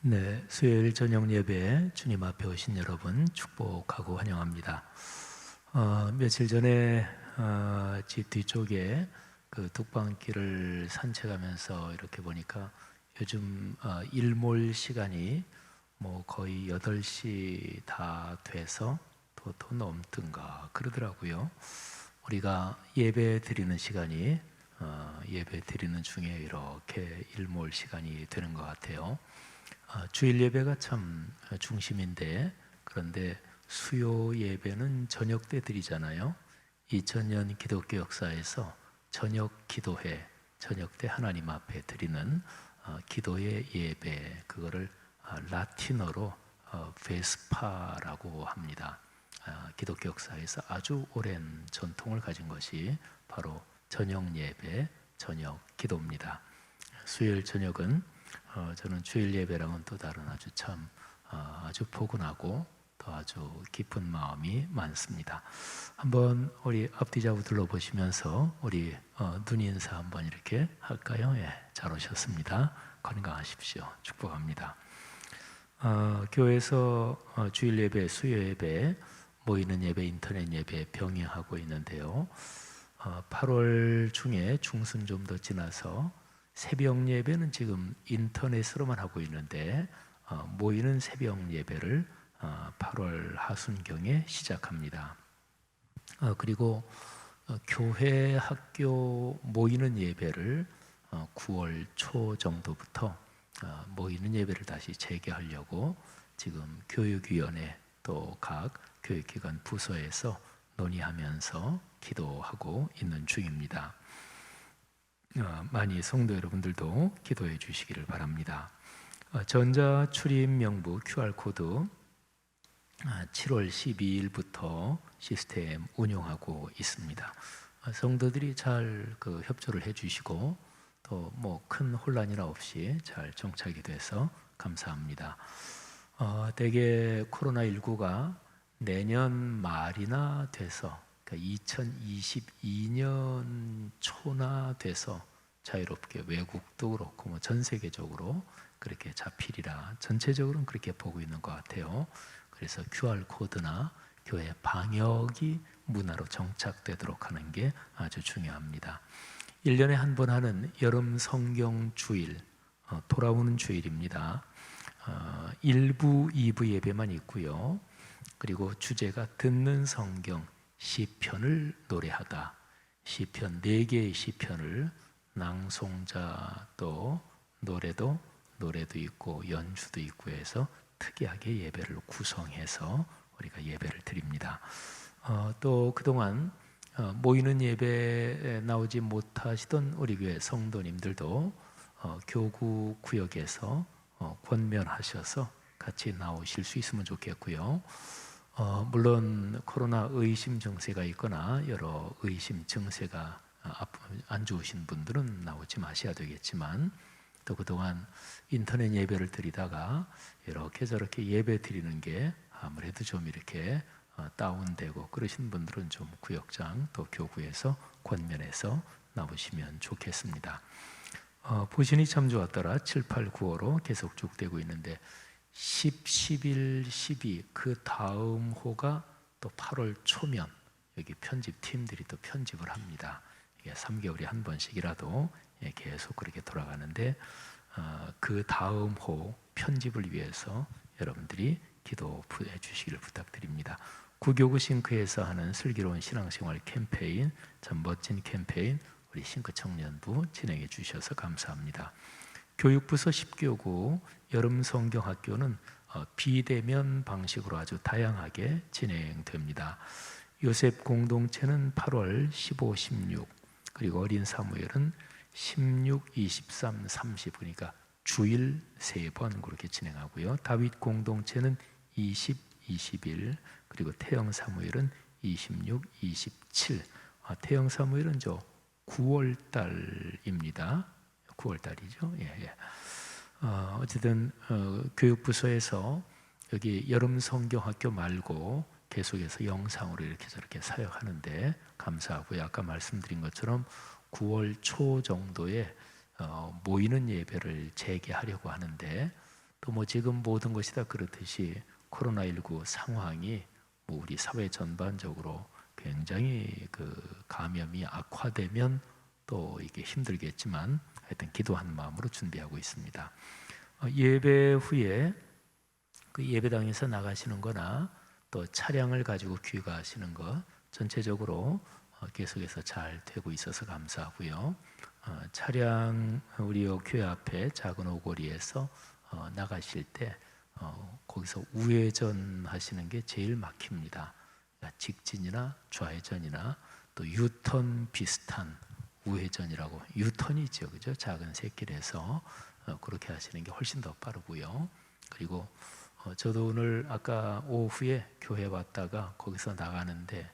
네, 수요일 저녁 예배 주님 앞에 오신 여러분 축복하고 환영합니다. 며칠 전에 집 뒤쪽에 그 뚝방길을 산책하면서 이렇게 보니까 요즘 일몰 시간이 뭐 거의 8시 다 돼서 더 넘든가 그러더라고요. 우리가 예배 드리는 시간이 예배 드리는 중에 이렇게 일몰 시간이 되는 것 같아요. 주일 예배가 참 중심인데, 그런데 수요 예배는 저녁 때 드리잖아요. 2000년 기독교 역사에서 저녁 기도회, 저녁 때 하나님 앞에 드리는 기도의 예배, 그거를 라틴어로 베스파라고 합니다. 기독교 역사에서 아주 오랜 전통을 가진 것이 바로 저녁 예배, 저녁 기도입니다. 수요일 저녁은 저는 주일 예배랑은 또 다른 아주 포근하고 또 아주 깊은 마음이 많습니다. 한번 우리 앞뒤 좌우 둘러보시면서 우리 눈 인사 한번 이렇게 할까요? 예, 잘 오셨습니다. 건강하십시오. 축복합니다. 교회에서 주일 예배, 수요 예배, 모이는 예배, 인터넷 예배 병행하고 있는데요. 8월 중에 중순 좀 더 지나서 새벽 예배는 지금 인터넷으로만 하고 있는데 모이는 새벽 예배를 8월 하순경에 시작합니다. 그리고 교회 학교 모이는 예배를 9월 초 정도부터 모이는 예배를 다시 재개하려고 지금 교육위원회 또 각 교육기관 부서에서 논의하면서 기도하고 있는 중입니다. 많이 성도 여러분들도 기도해 주시기를 바랍니다. 전자 출입 명부 QR코드 7월 12일부터 시스템 운영하고 있습니다. 성도들이 잘 협조를 해주시고 또 뭐 큰 혼란이나 없이 잘 정착이 돼서 감사합니다. 대개 코로나19가 내년 말이나 돼서 2022년 초나 돼서 자유롭게 외국도 그렇고 뭐 전 세계적으로 그렇게 잡히리라 전체적으로는 그렇게 보고 있는 것 같아요. 그래서 QR코드나 교회 방역이 문화로 정착되도록 하는 게 아주 중요합니다. 1년에 한 번 하는 여름 성경 주일, 돌아오는 주일입니다. 1부, 2부 예배만 있고요. 그리고 주제가 듣는 성경, 시편을 노래하다. 시편 4개의 시편을 낭송자 또 노래도 있고 연주도 있고 해서 특이하게 예배를 구성해서 우리가 예배를 드립니다. 또 그동안 모이는 예배에 나오지 못하시던 우리 교회 성도님들도 교구 구역에서 권면하셔서 같이 나오실 수 있으면 좋겠고요. 물론 코로나 의심 증세가 있거나 여러 의심 증세가 안 좋으신 분들은 나오지 마셔야 되겠지만 또 그동안 인터넷 예배를 드리다가 이렇게 저렇게 예배 드리는 게 아무래도 좀 이렇게 다운되고 그러신 분들은 좀 구역장 또 교구에서 권면해서 나오시면 좋겠습니다. 보시니 참 좋았더라 7, 8, 9호로 계속 쭉 되고 있는데 10, 11, 12 그 다음 호가 또 8월 초면 여기 편집팀들이 또 편집을 합니다. 이게 3개월에 한 번씩이라도 계속 그렇게 돌아가는데 그 다음 호 편집을 위해서 여러분들이 기도해 주시기를 부탁드립니다. 구교구 싱크에서 하는 슬기로운 신앙생활 캠페인, 참 멋진 캠페인 우리 싱크 청년부 진행해 주셔서 감사합니다. 교육부서 10교구 여름 성경학교는 비대면 방식으로 아주 다양하게 진행됩니다. 요셉 공동체는 8월 15, 16 그리고 어린 사무엘은 16, 23, 30 그러니까 주일 3번 그렇게 진행하고요. 다윗 공동체는 20, 21 그리고 태영 사무엘은 26, 27 태영 사무엘은 9월 달입니다. 9월 달이죠. 예. 어쨌든 교육부서에서 여기 여름 성경학교 말고 계속해서 영상으로 이렇게 저렇게 사역하는데 감사하고요. 아까 말씀드린 것처럼 9월 초 정도에 모이는 예배를 재개하려고 하는데 또 뭐 지금 모든 것이 다 그렇듯이 코로나19 상황이 뭐 우리 사회 전반적으로 굉장히 그 감염이 악화되면 또 이게 힘들겠지만 하여튼 기도하는 마음으로 준비하고 있습니다. 예배 후에 그 예배당에서 나가시는 거나 또 차량을 가지고 귀가하시는 것 전체적으로 계속해서 잘 되고 있어서 감사하고요. 차량 우리 교회 앞에 작은 오거리에서 나가실 때 거기서 우회전 하시는 게 제일 막힙니다. 그러니까 직진이나 좌회전이나 또 유턴 비슷한 우회전이라고 유턴이죠, 그죠? 작은 새길에서 그렇게 하시는 게 훨씬 더 빠르고요. 그리고 저도 오늘 아까 오후에 교회 왔다가 거기서 나가는데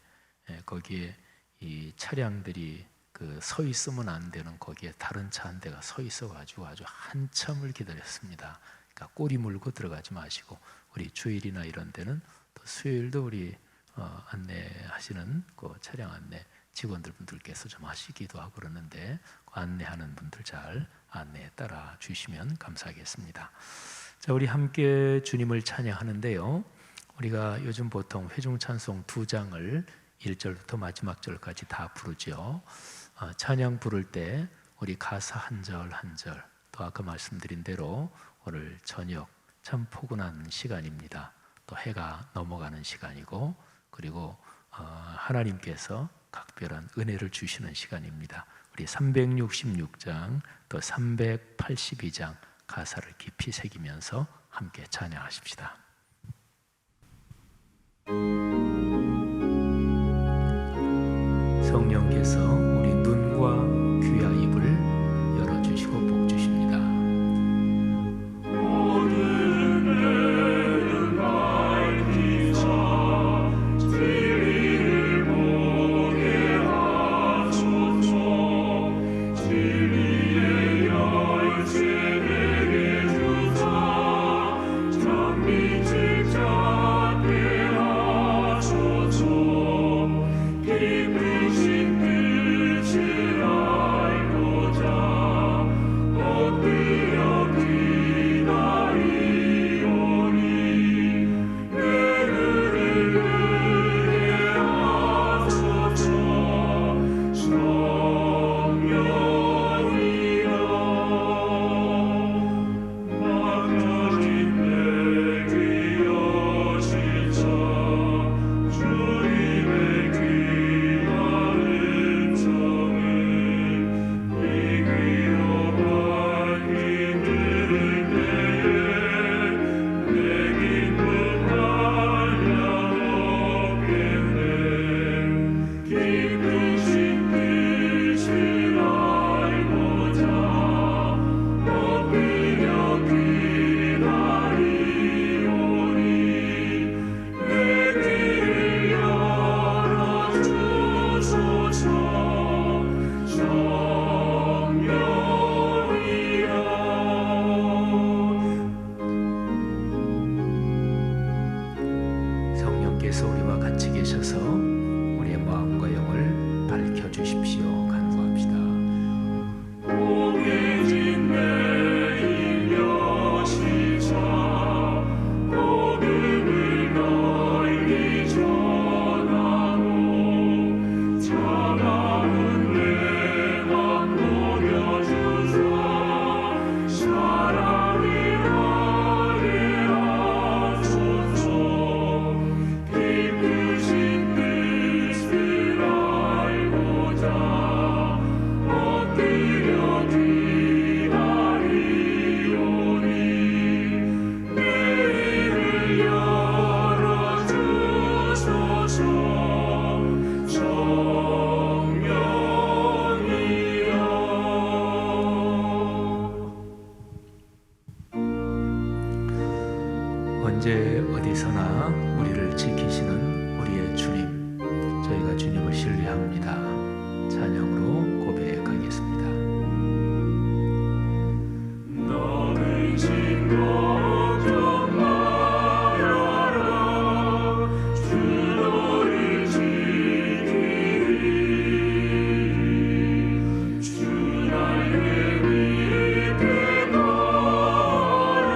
거기에 이 차량들이 그 서 있으면 안 되는 거기에 다른 차 한 대가 서 있어가지고 아주 한참을 기다렸습니다. 그러니까 꼬리 물고 들어가지 마시고 우리 주일이나 이런 데는 또 수요일도 우리 안내하시는 그 차량 안내 직원들분들께서 좀 하시기도 하고 그러는데 그 안내하는 분들 잘 안내에 따라 주시면 감사하겠습니다. 자, 우리 함께 주님을 찬양하는데요. 우리가 요즘 보통 회중 찬송 2장을 1절부터 마지막 절까지 다 부르죠. 찬양 부를 때 우리 가사 한 절 한 절 또 아까 말씀드린 대로 오늘 저녁 참 포근한 시간입니다. 또 해가 넘어가는 시간이고 그리고 하나님께서 각별한 은혜를 주시는 시간입니다. 우리 366장 또 382장 가사를 깊이 새기면서 함께 찬양하십시다. 성령께서 우리 눈과 귀와 입을 열어주시고 복 주십니다. 성령께서 우리와 같이 계셔서 우리의 마음과 영을 밝혀주십시오. 간구합시다. 오해진 내 인여시자 복음을 널리 전하고 차가운 내 맘 녹여주사 사랑을 하게 하소서. 기쁘신 뜻을 알고자 엎드려 기다리오니 내 입을 열어주소서. 성령이여 언제 어디서나 우리를 지키시는 우리의 주님, 저희가 주님을 신뢰합니다. 찬양으로 고백하겠습니다. 너는 진 걱정 말아라. 주 너를 지키리. 주 날개 밑에 걸어라.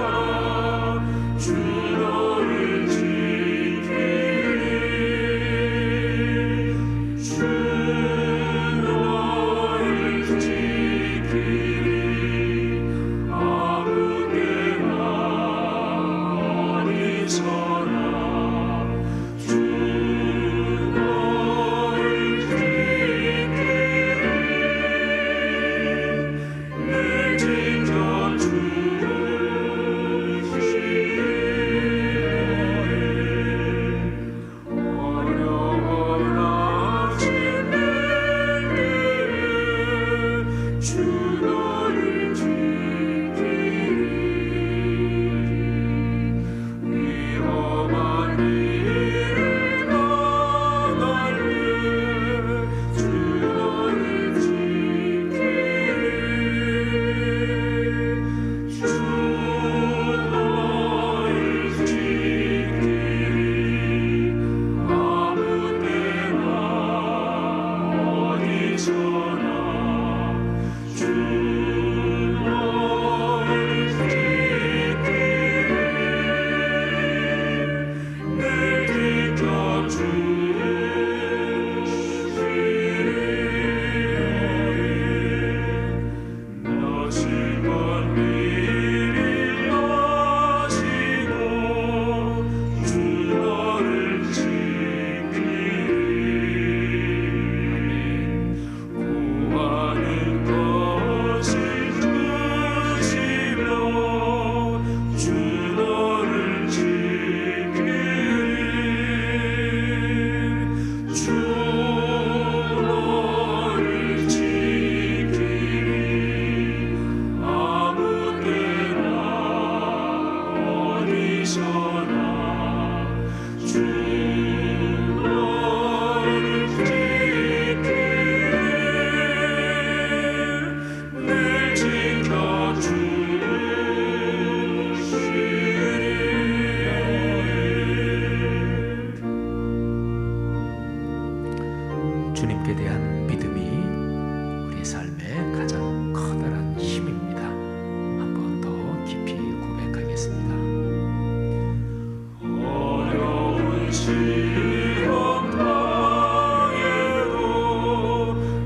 시험 당해도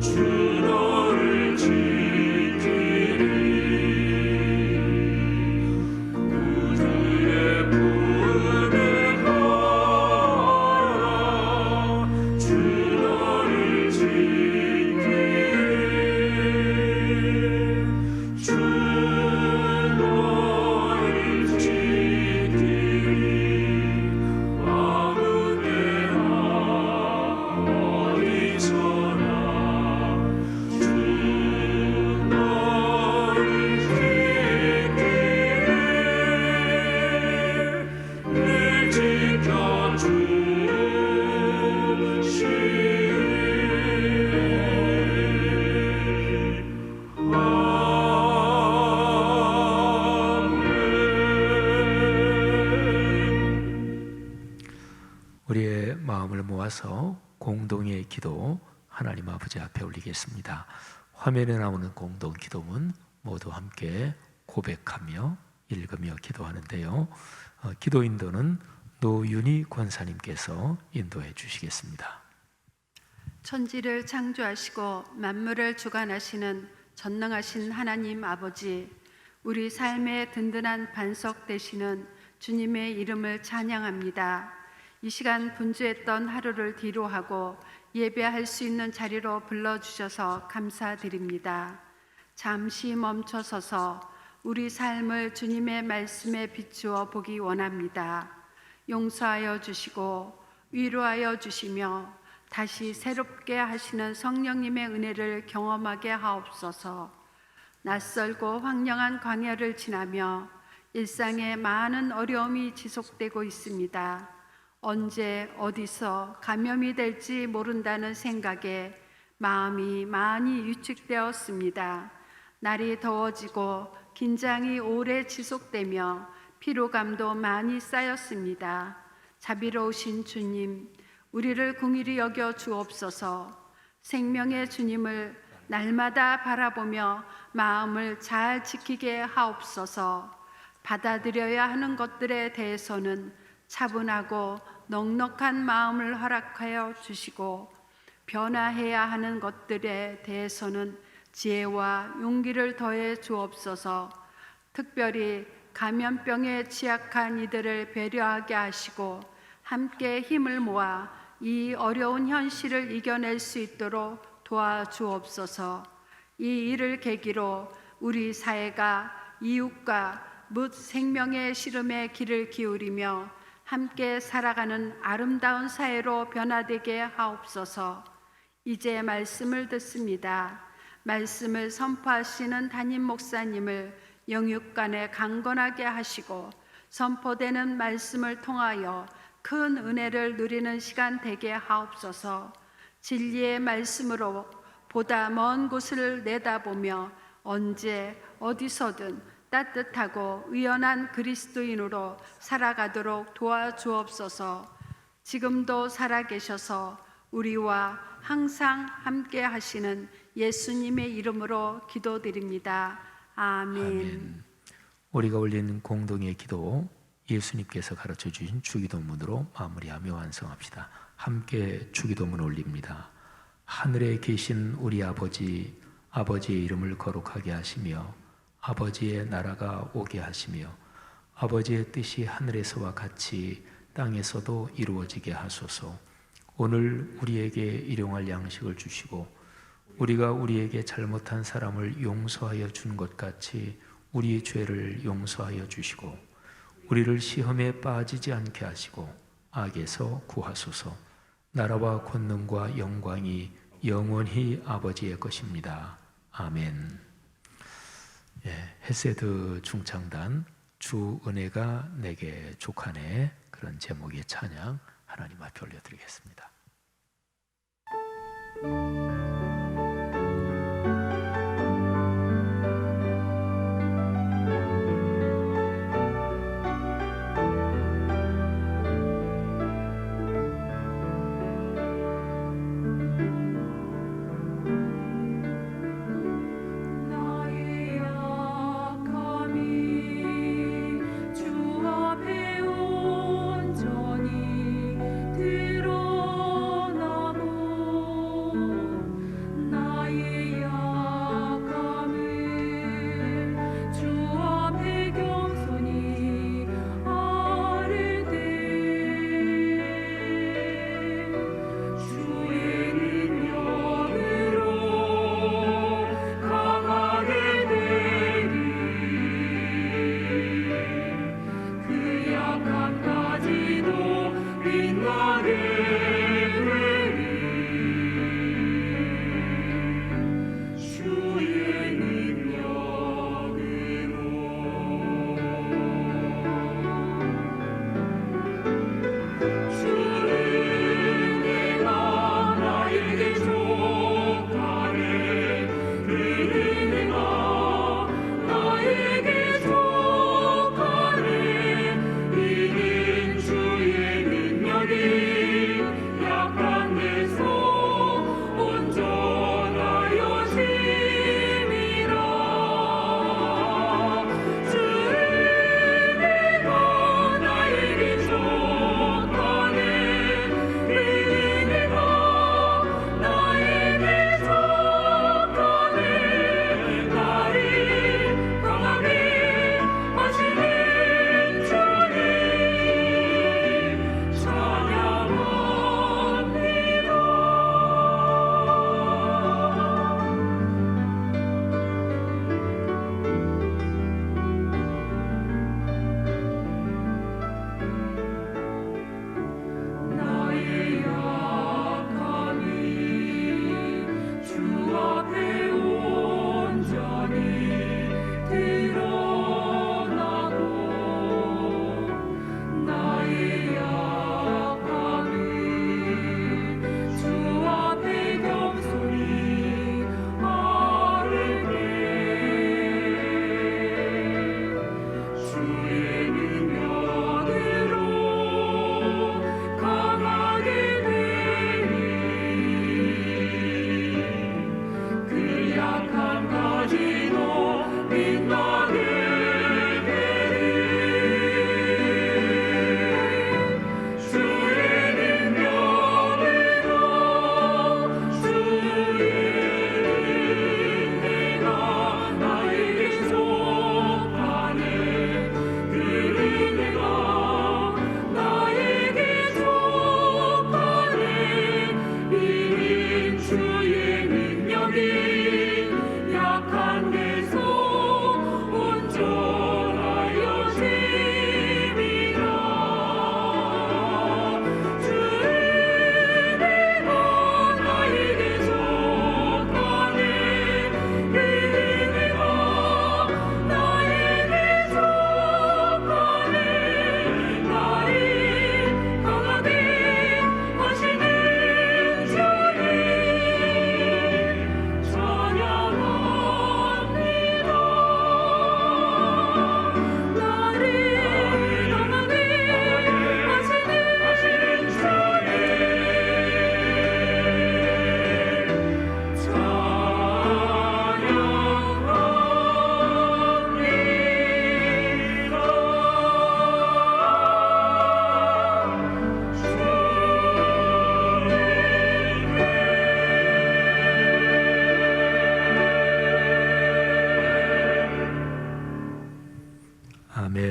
주 너를 지키리 그들의 품에 가라 주 너를 지키리 주 너를 지키리 아무 때나 어디서나 주 너를 지키리 늘 지켜주시리 우리의 마음을 모아서 공동의 기도 하나님 아버지 앞에 올리겠습니다. 화면에 나오는 공동 기도문 모두 함께 고백하며 읽으며 기도하는데요. 기도 인도는 노윤희 권사님께서 인도해 주시겠습니다. 천지를 창조하시고 만물을 주관하시는 전능하신 하나님 아버지, 우리 삶의 든든한 반석 되시는 주님의 이름을 찬양합니다. 이 시간 분주했던 하루를 뒤로하고 예배할 수 있는 자리로 불러주셔서 감사드립니다. 잠시 멈춰서서 우리 삶을 주님의 말씀에 비추어 보기 원합니다. 용서하여 주시고 위로하여 주시며 다시 새롭게 하시는 성령님의 은혜를 경험하게 하옵소서. 낯설고 황량한 광야를 지나며 일상에 많은 어려움이 지속되고 있습니다. 언제 어디서 감염이 될지 모른다는 생각에 마음이 많이 위축되었습니다. 날이 더워지고 긴장이 오래 지속되며 피로감도 많이 쌓였습니다. 자비로우신 주님, 우리를 긍휼히 여겨 주옵소서. 생명의 주님을 날마다 바라보며 마음을 잘 지키게 하옵소서. 받아들여야 하는 것들에 대해서는 차분하고 넉넉한 마음을 허락하여 주시고, 변화해야 하는 것들에 대해서는 지혜와 용기를 더해 주옵소서. 특별히 감염병에 취약한 이들을 배려하게 하시고 함께 힘을 모아 이 어려운 현실을 이겨낼 수 있도록 도와주옵소서. 이 일을 계기로 우리 사회가 이웃과 묻 생명의 씨름의 길을 기울이며 함께 살아가는 아름다운 사회로 변화되게 하옵소서. 이제 말씀을 듣습니다. 말씀을 선포하시는 담임 목사님을 영육간에 강건하게 하시고 선포되는 말씀을 통하여 큰 은혜를 누리는 시간 되게 하옵소서. 진리의 말씀으로 보다 먼 곳을 내다보며 언제 어디서든 따뜻하고 의연한 그리스도인으로 살아가도록 도와주옵소서. 지금도 살아계셔서 우리와 항상 함께 하시는 예수님의 이름으로 기도드립니다. 아멘. 우리가 올린 공동의 기도 예수님께서 가르쳐 주신 주기도문으로 마무리하며 완성합시다. 함께 주기도문 올립니다. 하늘에 계신 우리 아버지, 아버지의 이름을 거룩하게 하시며 아버지의 나라가 오게 하시며 아버지의 뜻이 하늘에서와 같이 땅에서도 이루어지게 하소서. 오늘 우리에게 일용할 양식을 주시고 우리가 우리에게 잘못한 사람을 용서하여 준 것 같이 우리의 죄를 용서하여 주시고 우리를 시험에 빠지지 않게 하시고 악에서 구하소서. 나라와 권능과 영광이 영원히 아버지의 것입니다. 아멘. 헤세드 중창단 주 은혜가 내게 족하네, 그런 제목의 찬양 하나님 앞에 올려드리겠습니다. 주 앞에 온전히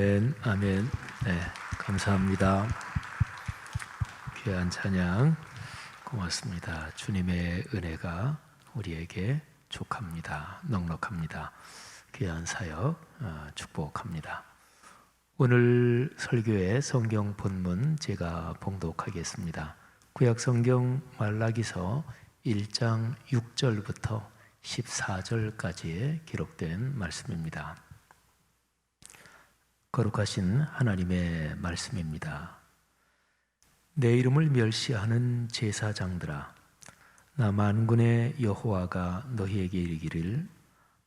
아멘, 아멘. 네, 감사합니다. 귀한 찬양 고맙습니다. 주님의 은혜가 우리에게 족합니다. 넉넉합니다. 귀한 사역 축복합니다. 오늘 설교의 성경 본문 제가 봉독하겠습니다. 구약 성경 말라기서 1장 6절부터 14절까지에 기록된 말씀입니다. 거룩하신 하나님의 말씀입니다. 내 이름을 멸시하는 제사장들아, 나 만군의 여호와가 너희에게 이르기를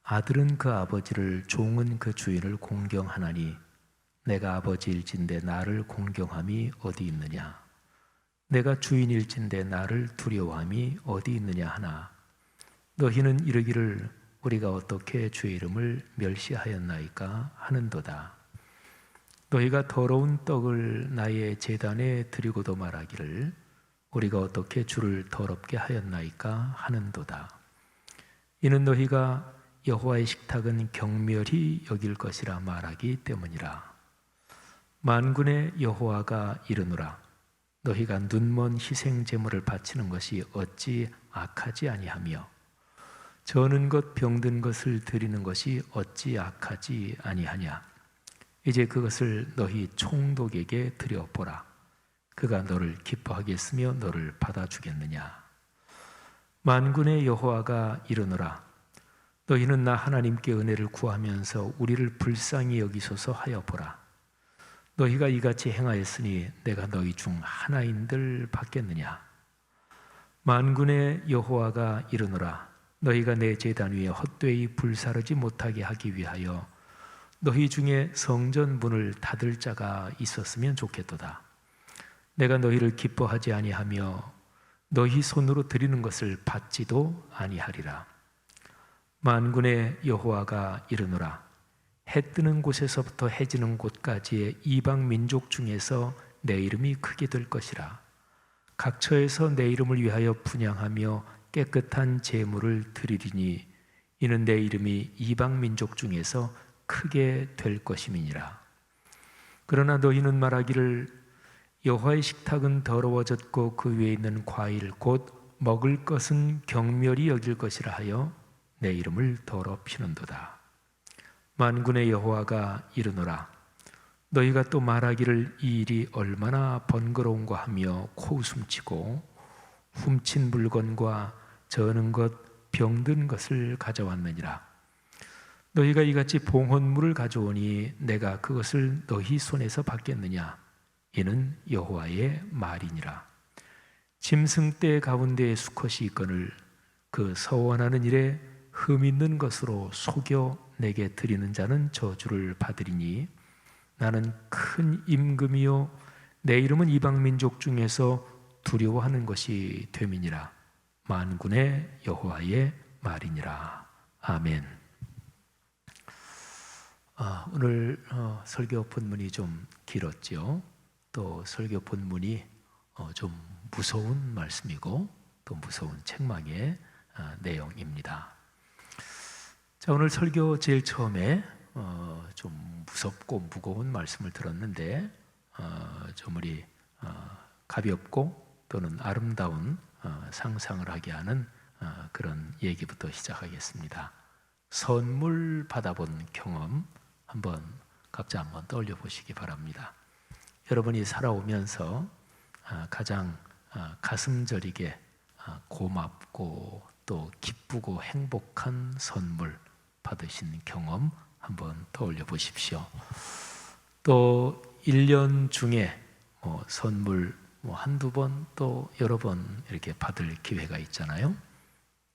아들은 그 아버지를 종은 그 주인을 공경하나니 내가 아버지일진데 나를 공경함이 어디 있느냐? 내가 주인일진데 나를 두려워함이 어디 있느냐 하나 너희는 이르기를 우리가 어떻게 주의 이름을 멸시하였나이까 하는도다. 너희가 더러운 떡을 나의 제단에 드리고도 말하기를 우리가 어떻게 주를 더럽게 하였나이까 하는도다. 이는 너희가 여호와의 식탁은 경멸히 여길 것이라 말하기 때문이라. 만군의 여호와가 이르노라. 너희가 눈먼 희생 제물을 바치는 것이 어찌 악하지 아니하며 저는 것 병든 것을 드리는 것이 어찌 악하지 아니하냐. 이제 그것을 너희 총독에게 드려보라. 그가 너를 기뻐하겠으며 너를 받아주겠느냐. 만군의 여호와가 이르노라. 너희는 나 하나님께 은혜를 구하면서 우리를 불쌍히 여기소서 하여 보라. 너희가 이같이 행하였으니 내가 너희 중 하나인들 받겠느냐. 만군의 여호와가 이르노라. 너희가 내 제단 위에 헛되이 불사르지 못하게 하기 위하여 너희 중에 성전 문을 닫을 자가 있었으면 좋겠도다. 내가 너희를 기뻐하지 아니하며 너희 손으로 드리는 것을 받지도 아니하리라. 만군의 여호와가 이르노라. 해 뜨는 곳에서부터 해 지는 곳까지의 이방 민족 중에서 내 이름이 크게 될 것이라. 각처에서 내 이름을 위하여 분향하며 깨끗한 제물을 드리리니 이는 내 이름이 이방 민족 중에서 크게 될 것임이니라. 그러나 너희는 말하기를 여호와의 식탁은 더러워졌고 그 위에 있는 과일 곧 먹을 것은 경멸히 여길 것이라 하여 내 이름을 더럽히는도다. 만군의 여호와가 이르노라. 너희가 또 말하기를 이 일이 얼마나 번거로운가 하며 코웃음치고 훔친 물건과 저는 것 병든 것을 가져왔느니라. 너희가 이같이 봉헌물을 가져오니 내가 그것을 너희 손에서 받겠느냐. 이는 여호와의 말이니라. 짐승떼 가운데에 수컷이 있거늘 그 서원하는 일에 흠 있는 것으로 속여 내게 드리는 자는 저주를 받으리니 나는 큰 임금이요 내 이름은 이방 민족 중에서 두려워하는 것이 됨이니라. 만군의 여호와의 말이니라. 아멘. 오늘 설교 본문이 좀 길었죠. 또 설교 본문이 좀 무서운 말씀이고 또 무서운 책망의 내용입니다. 자, 오늘 설교 제일 처음에 좀 무섭고 무거운 말씀을 들었는데 좀 우리 가볍고 또는 아름다운 상상을 하게 하는 그런 얘기부터 시작하겠습니다. 선물 받아본 경험 한번 각자 한번 떠올려 보시기 바랍니다. 여러분이 살아오면서 가장 가슴 저리게 고맙고 또 기쁘고 행복한 선물 받으신 경험 한번 떠올려 보십시오. 또 1년 중에 선물 한두 번 또 여러 번 이렇게 받을 기회가 있잖아요.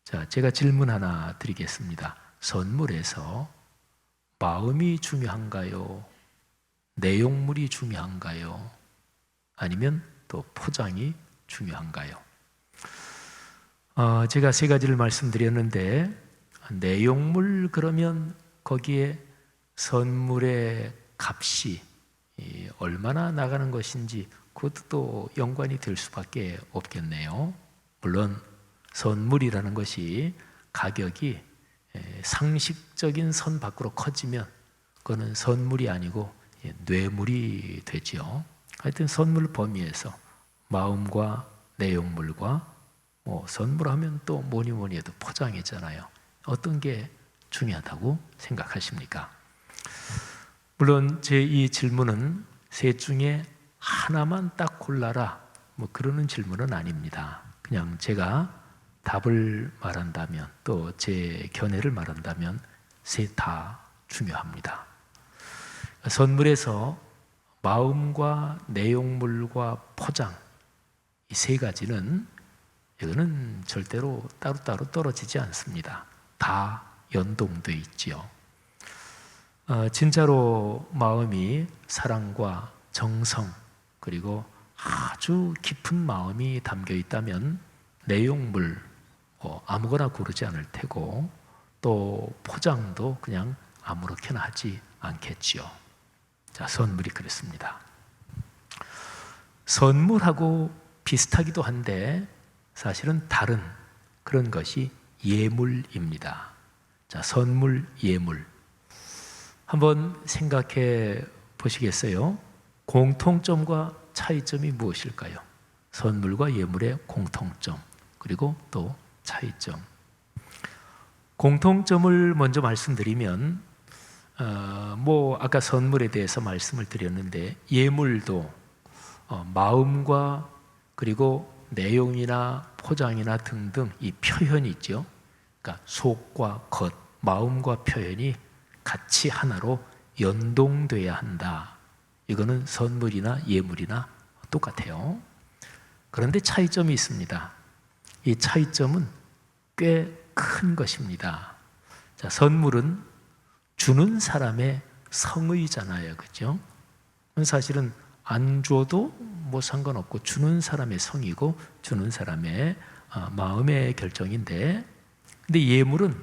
자, 제가 질문 하나 드리겠습니다. 선물에서 마음이 중요한가요? 내용물이 중요한가요? 아니면 또 포장이 중요한가요? 제가 세 가지를 말씀드렸는데 내용물 그러면 거기에 선물의 값이 얼마나 나가는 것인지 그것도 또 연관이 될 수밖에 없겠네요. 물론 선물이라는 것이 가격이 상식적인 선 밖으로 커지면 그거는 선물이 아니고 뇌물이 되지요. 하여튼 선물 범위에서 마음과 내용물과 선물하면 또 뭐니 해도 포장이잖아요. 어떤 게 중요하다고 생각하십니까? 물론 제 이 질문은 셋 중에 하나만 딱 골라라 그러는 질문은 아닙니다. 그냥 제가 답을 말한다면 또 제 견해를 말한다면 셋 다 중요합니다. 선물에서 마음과 내용물과 포장 이 세 가지는 이거는 절대로 따로따로 떨어지지 않습니다. 다 연동돼 있지요. 진짜로 마음이 사랑과 정성 그리고 아주 깊은 마음이 담겨 있다면 내용물 아무거나 고르지 않을 테고 또 포장도 그냥 아무렇게나 하지 않겠지요. 자, 선물이 그렇습니다. 선물하고 비슷하기도 한데 사실은 다른 그런 것이 예물입니다. 자, 선물, 예물. 한번 생각해 보시겠어요? 공통점과 차이점이 무엇일까요? 선물과 예물의 공통점, 그리고 또 차이점. 공통점을 먼저 말씀드리면, 아까 선물에 대해서 말씀을 드렸는데, 예물도 마음과 그리고 내용이나 포장이나 등등 이 표현이 있죠. 그러니까 속과 겉, 마음과 표현이 같이 하나로 연동돼야 한다. 이거는 선물이나 예물이나 똑같아요. 그런데 차이점이 있습니다. 이 차이점은 꽤 큰 것입니다. 자, 선물은 주는 사람의 성의잖아요. 그죠? 사실은 안 줘도 상관없고 주는 사람의 성이고 주는 사람의 마음의 결정인데, 근데 예물은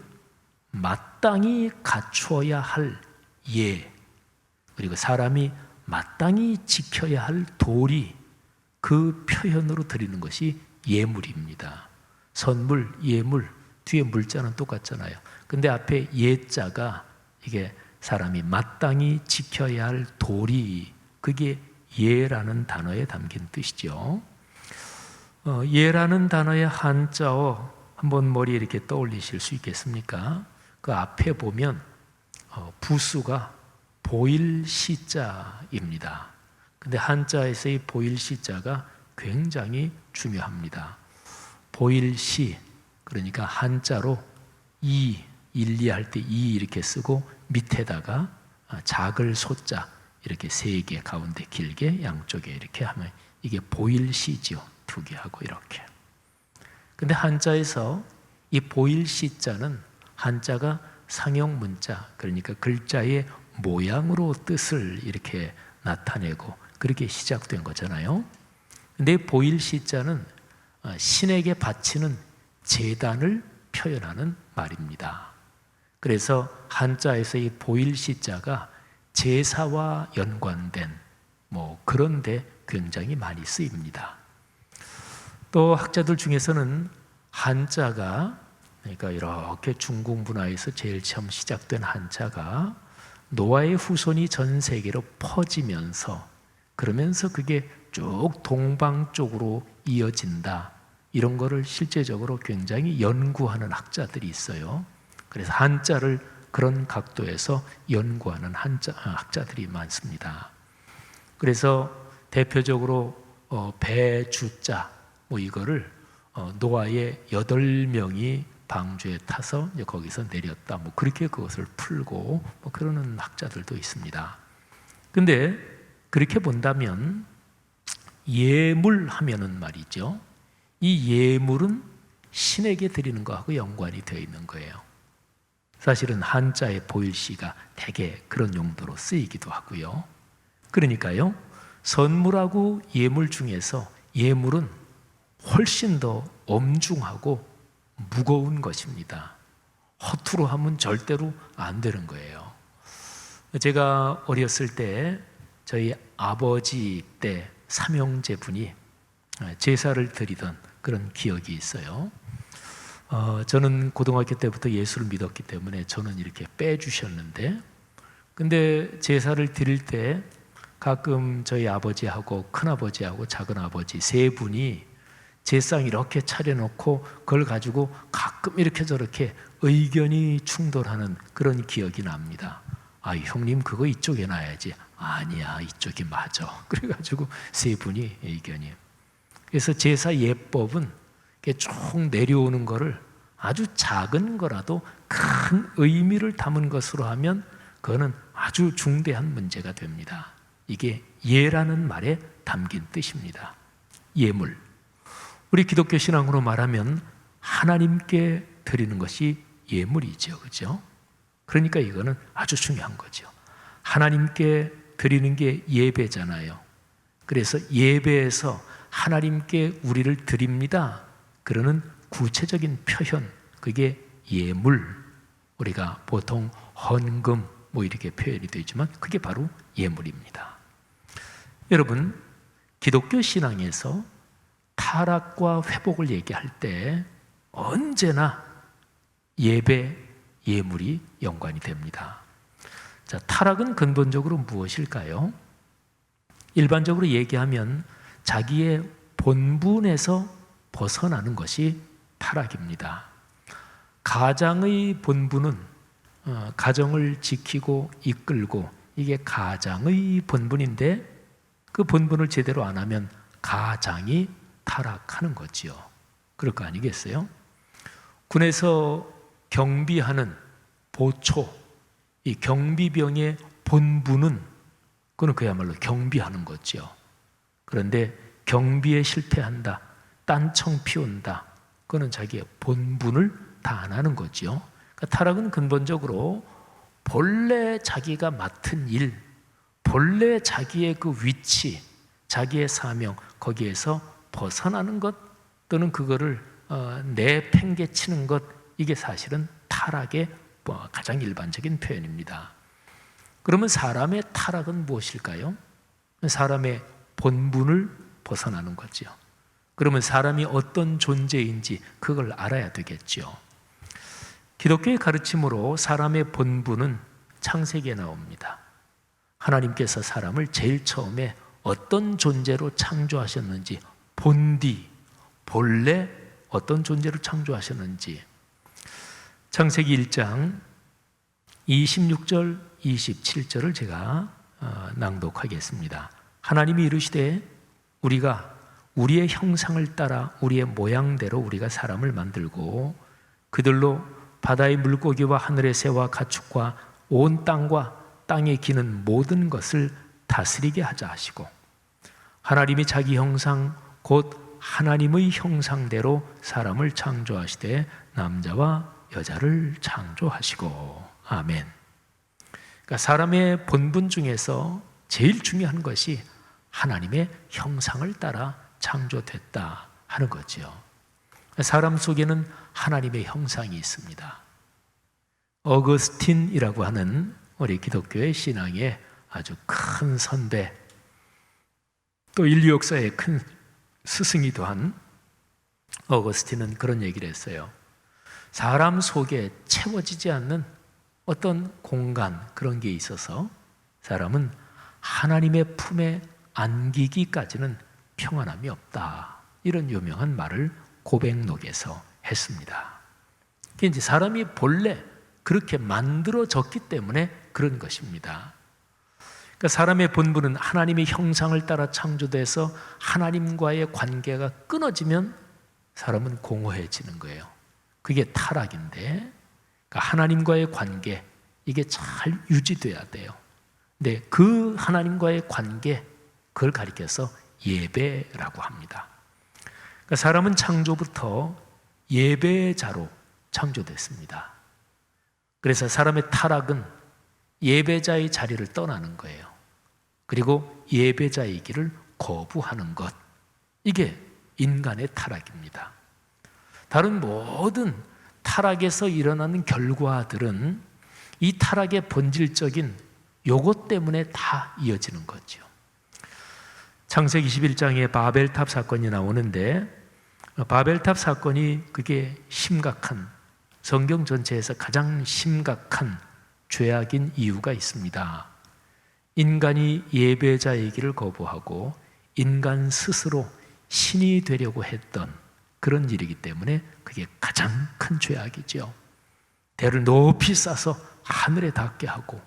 마땅히 갖추어야 할 예, 그리고 사람이 마땅히 지켜야 할 도리, 그 표현으로 드리는 것이 예물입니다. 선물, 예물, 뒤에 물자는 똑같잖아요. 근데 앞에 예자가 이게 사람이 마땅히 지켜야 할 도리, 그게 예라는 단어에 담긴 뜻이죠. 예라는 단어의 한자어 한번 머리에 이렇게 떠올리실 수 있겠습니까? 그 앞에 보면 부수가 보일 시자입니다. 근데 한자에서의 보일 시자가 굉장히 중요합니다. 보일 시, 그러니까 한자로 일리할 때 이 이렇게 쓰고 밑에다가 작을 소자 이렇게 세 개 가운데 길게 양쪽에 이렇게 하면 이게 보일 시죠. 두 개 하고 이렇게. 근데 한자에서 이 보일 시자는 한자가 상형 문자, 그러니까 글자의 모양으로 뜻을 이렇게 나타내고 그렇게 시작된 거잖아요. 근데 보일 시자는 신에게 바치는 제단을 표현하는 말입니다. 그래서 한자에서 이 보일 시자가 제사와 연관된 그런데 굉장히 많이 쓰입니다. 또 학자들 중에서는 한자가, 그러니까 이렇게 중국 문화에서 제일 처음 시작된 한자가 노아의 후손이 전 세계로 퍼지면서 그러면서 그게 쭉 동방 쪽으로 이어진다, 이런 거를 실제적으로 굉장히 연구하는 학자들이 있어요. 그래서 한자를 그런 각도에서 연구하는 학자들이 많습니다. 그래서 대표적으로 배주자 이거를 노아의 8명이 방주에 타서 거기서 내렸다, 그렇게 그것을 풀고 그러는 학자들도 있습니다. 근데 그렇게 본다면 예물 하면은 말이죠, 이 예물은 신에게 드리는 것하고 연관이 되어 있는 거예요. 사실은 한자의 보일시가 대개 그런 용도로 쓰이기도 하고요. 그러니까요, 선물하고 예물 중에서 예물은 훨씬 더 엄중하고 무거운 것입니다. 허투루 하면 절대로 안 되는 거예요. 제가 어렸을 때 저희 아버지 때 삼형제 분이 제사를 드리던 그런 기억이 있어요. 저는 고등학교 때부터 예수를 믿었기 때문에 저는 이렇게 빼주셨는데, 근데 제사를 드릴 때 가끔 저희 아버지하고 큰아버지하고 작은아버지 세 분이 제상 이렇게 차려놓고 그걸 가지고 가끔 이렇게 저렇게 의견이 충돌하는 그런 기억이 납니다. 아, 형님 그거 이쪽에 놔야지. 아니야, 이쪽이 맞아. 그래가지고 세 분이 의견이. 그래서 제사 예법은 이렇게 쭉 내려오는 거를 아주 작은 거라도 큰 의미를 담은 것으로 하면 그거는 아주 중대한 문제가 됩니다. 이게 예라는 말에 담긴 뜻입니다. 예물. 우리 기독교 신앙으로 말하면 하나님께 드리는 것이 예물이죠. 그죠? 그러니까 이거는 아주 중요한 거죠. 하나님께 드리는 게 예배잖아요. 그래서 예배에서 하나님께 우리를 드립니다. 그러는 구체적인 표현, 그게 예물. 우리가 보통 헌금 뭐 이렇게 표현이 되지만 그게 바로 예물입니다. 여러분, 기독교 신앙에서 타락과 회복을 얘기할 때 언제나 예배, 예물이 연관이 됩니다. 자, 타락은 근본적으로 무엇일까요? 일반적으로 얘기하면 자기의 본분에서 벗어나는 것이 타락입니다. 가장의 본분은 가정을 지키고 이끌고 이게 가장의 본분인데 그 본분을 제대로 안 하면 가장이 타락하는 거지요. 그럴 거 아니겠어요? 군에서 경비하는 보초, 이 경비병의 본분은 그건 그야말로 경비하는 거죠. 그런데 경비에 실패한다, 딴청 피운다, 그거는 자기의 본분을 다 안 하는 거죠. 그러니까 타락은 근본적으로 본래 자기가 맡은 일, 본래 자기의 그 위치, 자기의 사명, 거기에서 벗어나는 것 또는 그거를 내팽개치는 것, 이게 사실은 타락의 가장 일반적인 표현입니다. 그러면 사람의 타락은 무엇일까요? 사람의 본분을 벗어나는 거죠. 그러면 사람이 어떤 존재인지 그걸 알아야 되겠죠. 기독교의 가르침으로 사람의 본분은 창세기에 나옵니다. 하나님께서 사람을 제일 처음에 어떤 존재로 창조하셨는지, 본디, 본래 어떤 존재로 창조하셨는지, 창세기 1장 26절, 27절을 제가 낭독하겠습니다. 하나님이 이르시되 우리가 우리의 형상을 따라 우리의 모양대로 우리가 사람을 만들고 그들로 바다의 물고기와 하늘의 새와 가축과 온 땅과 땅에 기는 모든 것을 다스리게 하자 하시고, 하나님이 자기 형상 곧 하나님의 형상대로 사람을 창조하시되 남자와 여자를 창조하시고. 아멘. 그러니까 사람의 본분 중에서 제일 중요한 것이 하나님의 형상을 따라 창조됐다 하는 거죠. 사람 속에는 하나님의 형상이 있습니다. 어거스틴이라고 하는 우리 기독교의 신앙의 아주 큰 선배, 또 인류 역사의 큰 스승이기도 한 어거스틴은 그런 얘기를 했어요. 사람 속에 채워지지 않는 어떤 공간, 그런 게 있어서 사람은 하나님의 품에 안기기까지는 평안함이 없다. 이런 유명한 말을 고백록에서 했습니다. 이제 사람이 본래 그렇게 만들어졌기 때문에 그런 것입니다. 그러니까 사람의 본분은 하나님의 형상을 따라 창조돼서 하나님과의 관계가 끊어지면 사람은 공허해지는 거예요. 그게 타락인데, 그러니까 하나님과의 관계, 이게 잘 유지돼야 돼요. 근데 그 하나님과의 관계, 그걸 가리켜서 예배라고 합니다. 그러니까 사람은 창조부터 예배자로 창조됐습니다. 그래서 사람의 타락은 예배자의 자리를 떠나는 거예요. 그리고 예배자의 길을 거부하는 것, 이게 인간의 타락입니다. 다른 모든 타락에서 일어나는 결과들은 이 타락의 본질적인 요것 때문에 다 이어지는 거죠. 창세기 21장에 바벨탑 사건이 나오는데, 바벨탑 사건이 그게 심각한, 성경 전체에서 가장 심각한 죄악인 이유가 있습니다. 인간이 예배자이기를 거부하고 인간 스스로 신이 되려고 했던 그런 일이기 때문에 그게 가장 큰 죄악이죠. 대를 높이 쌓아서 하늘에 닿게 하고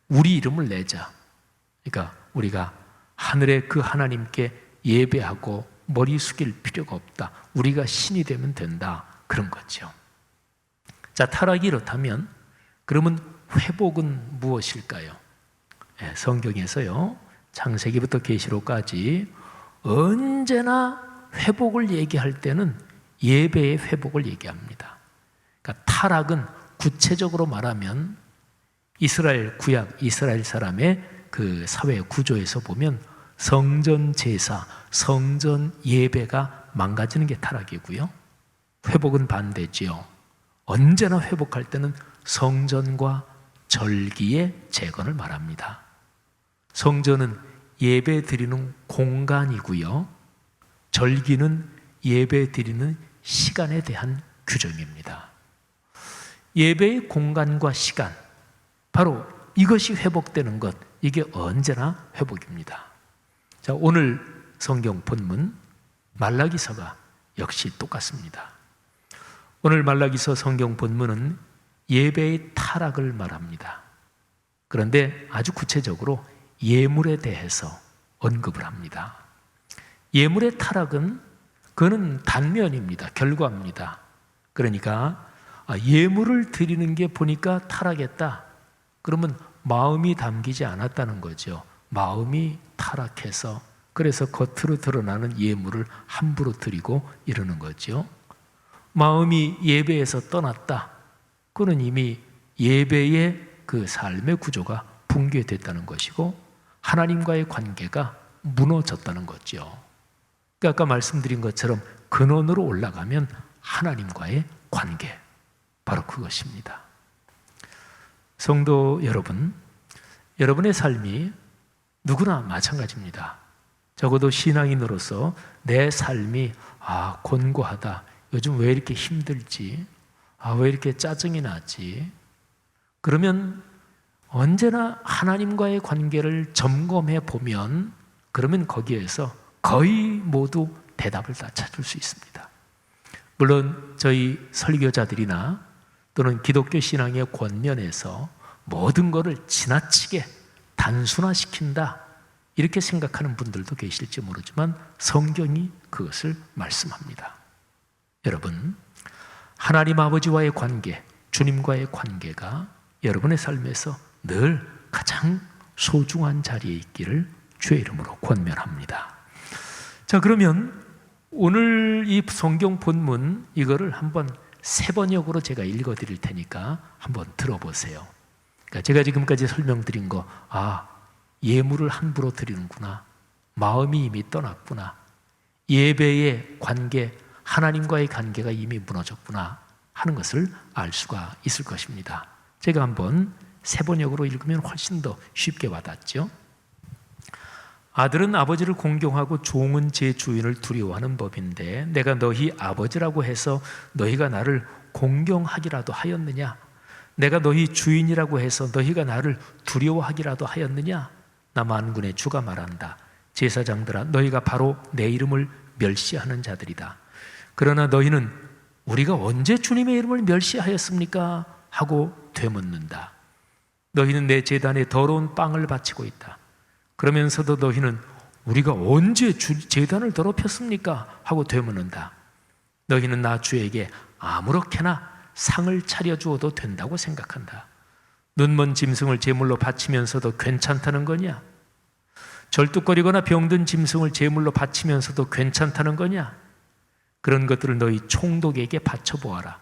우리 이름을 내자. 그러니까 우리가 하늘의 그 하나님께 예배하고 머리 숙일 필요가 없다. 우리가 신이 되면 된다. 그런 거죠. 자, 타락이 이렇다면 그러면 회복은 무엇일까요? 성경에서요, 창세기부터 계시록까지 언제나 회복을 얘기할 때는 예배의 회복을 얘기합니다. 그러니까 타락은 구체적으로 말하면 이스라엘 구약 이스라엘 사람의 그 사회 구조에서 보면 성전 제사, 성전 예배가 망가지는 게 타락이고요. 회복은 반대지요. 언제나 회복할 때는 성전과 절기의 재건을 말합니다. 성전은 예배 드리는 공간이고요. 절기는 예배 드리는 시간에 대한 규정입니다. 예배의 공간과 시간, 바로 이것이 회복되는 것, 이게 언제나 회복입니다. 자, 오늘 성경 본문 말라기서가 역시 똑같습니다. 오늘 말라기서 성경 본문은 예배의 타락을 말합니다. 그런데 아주 구체적으로 예물에 대해서 언급을 합니다. 예물의 타락은 그거는 단면입니다. 결과입니다. 그러니까 예물을 드리는 게 보니까 타락했다. 그러면 마음이 담기지 않았다는 거죠. 마음이 타락해서 그래서 겉으로 드러나는 예물을 함부로 드리고 이러는 거죠. 마음이 예배에서 떠났다. 그는 이미 예배의 그 삶의 구조가 붕괴됐다는 것이고 하나님과의 관계가 무너졌다는 거죠. 그러니까 아까 말씀드린 것처럼 근원으로 올라가면 하나님과의 관계, 바로 그것입니다. 성도 여러분, 여러분의 삶이 누구나 마찬가지입니다. 적어도 신앙인으로서 내 삶이 곤고하다. 요즘 왜 이렇게 힘들지? 왜 이렇게 짜증이 나지? 그러면 언제나 하나님과의 관계를 점검해 보면 그러면 거기에서 거의 모두 대답을 다 찾을 수 있습니다. 물론 저희 설교자들이나 또는 기독교 신앙의 권면에서 모든 것을 지나치게 단순화시킨다 이렇게 생각하는 분들도 계실지 모르지만 성경이 그것을 말씀합니다. 여러분, 하나님 아버지와의 관계, 주님과의 관계가 여러분의 삶에서 늘 가장 소중한 자리에 있기를 주의 이름으로 권면합니다. 자, 그러면 오늘 이 성경 본문 이거를 한번 세 번역으로 제가 읽어드릴 테니까 한번 들어보세요. 그러니까 제가 지금까지 설명드린 거, 예물을 함부로 드리는구나, 마음이 이미 떠났구나, 예배의 관계, 하나님과의 관계가 이미 무너졌구나 하는 것을 알 수가 있을 것입니다. 제가 한번 세 번역으로 읽으면 훨씬 더 쉽게 와닿죠. 아들은 아버지를 공경하고 종은 제 주인을 두려워하는 법인데 내가 너희 아버지라고 해서 너희가 나를 공경하기라도 하였느냐? 내가 너희 주인이라고 해서 너희가 나를 두려워하기라도 하였느냐? 나 만군의 주가 말한다. 제사장들아, 너희가 바로 내 이름을 멸시하는 자들이다. 그러나 너희는 우리가 언제 주님의 이름을 멸시하였습니까? 하고 되묻는다. 너희는 내 제단에 더러운 빵을 바치고 있다. 그러면서도 너희는 우리가 언제 제단을 더럽혔습니까? 하고 되묻는다. 너희는 나 주에게 아무렇게나 상을 차려주어도 된다고 생각한다. 눈먼 짐승을 제물로 바치면서도 괜찮다는 거냐? 절뚝거리거나 병든 짐승을 제물로 바치면서도 괜찮다는 거냐? 그런 것들을 너희 총독에게 바쳐보아라.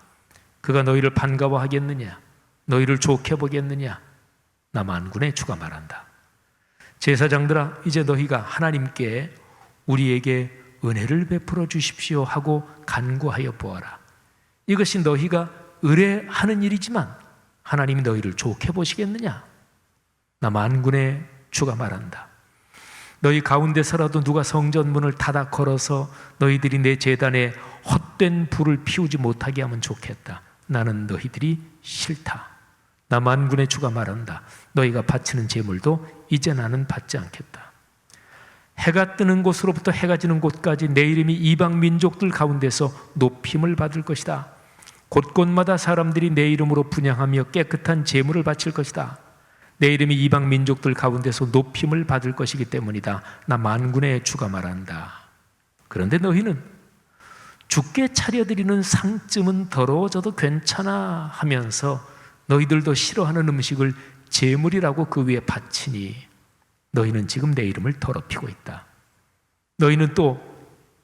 그가 너희를 반가워하겠느냐? 너희를 좋게 보겠느냐? 나 만군의 주가 말한다. 제사장들아, 이제 너희가 하나님께 우리에게 은혜를 베풀어 주십시오 하고 간구하여 보아라. 이것이 너희가 의뢰하는 일이지만 하나님이 너희를 좋게 보시겠느냐? 나 만군의 주가 말한다. 너희 가운데서라도 누가 성전 문을 닫아 걸어서 너희들이 내 제단에 헛된 불을 피우지 못하게 하면 좋겠다. 나는 너희들이 싫다. 나 만군의 주가 말한다. 너희가 바치는 제물도 이제 나는 받지 않겠다. 해가 뜨는 곳으로부터 해가 지는 곳까지 내 이름이 이방 민족들 가운데서 높임을 받을 것이다. 곳곳마다 사람들이 내 이름으로 분향하며 깨끗한 제물을 바칠 것이다. 내 이름이 이방 민족들 가운데서 높임을 받을 것이기 때문이다. 나 만군의 주가 말한다. 그런데 너희는 주께 차려드리는 상쯤은 더러워져도 괜찮아 하면서 너희들도 싫어하는 음식을 제물이라고 그 위에 바치니 너희는 지금 내 이름을 더럽히고 있다. 너희는 또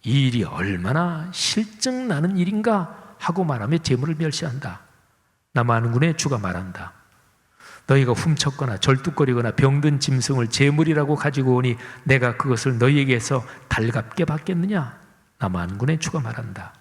이 일이 얼마나 실증나는 일인가 하고 말하며 제물을 멸시한다. 나 만군의 주가 말한다. 너희가 훔쳤거나 절뚝거리거나 병든 짐승을 제물이라고 가지고 오니 내가 그것을 너희에게서 달갑게 받겠느냐? 나 만군의 주가 말한다.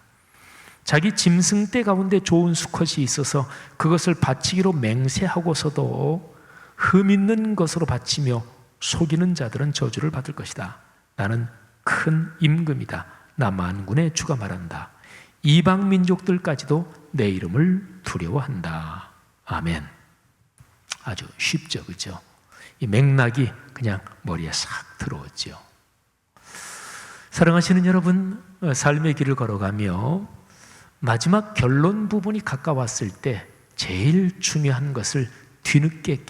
자기 짐승 떼 가운데 좋은 수컷이 있어서 그것을 바치기로 맹세하고서도 흠 있는 것으로 바치며 속이는 자들은 저주를 받을 것이다. 나는 큰 임금이다. 나 만군의 주가 말한다. 이방 민족들까지도 내 이름을 두려워한다. 아멘. 아주 쉽죠, 그죠? 이 맥락이 그냥 머리에 싹 들어오죠. 사랑하시는 여러분, 삶의 길을 걸어가며 마지막 결론 부분이 가까웠을 때 제일 중요한 것을 뒤늦게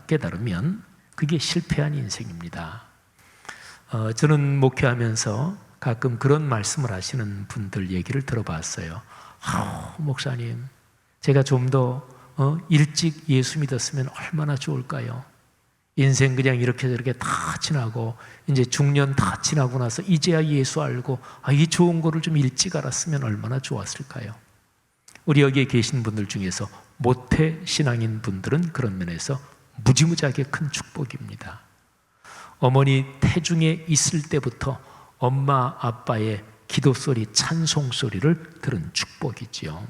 깨달으면 그게 실패한 인생입니다. 저는 목회하면서 가끔 그런 말씀을 하시는 분들 얘기를 들어봤어요. 목사님, 제가 좀 더 일찍 예수 믿었으면 얼마나 좋을까요? 인생 그냥 이렇게 저렇게 다 지나고 이제 중년 다 지나고 나서 이제야 예수 알고 이 좋은 거를 좀 일찍 알았으면 얼마나 좋았을까요? 우리 여기에 계신 분들 중에서 모태 신앙인 분들은 그런 면에서 무지무지하게 큰 축복입니다. 어머니 태중에 있을 때부터 엄마 아빠의 기도 소리, 찬송 소리를 들은 축복이지요.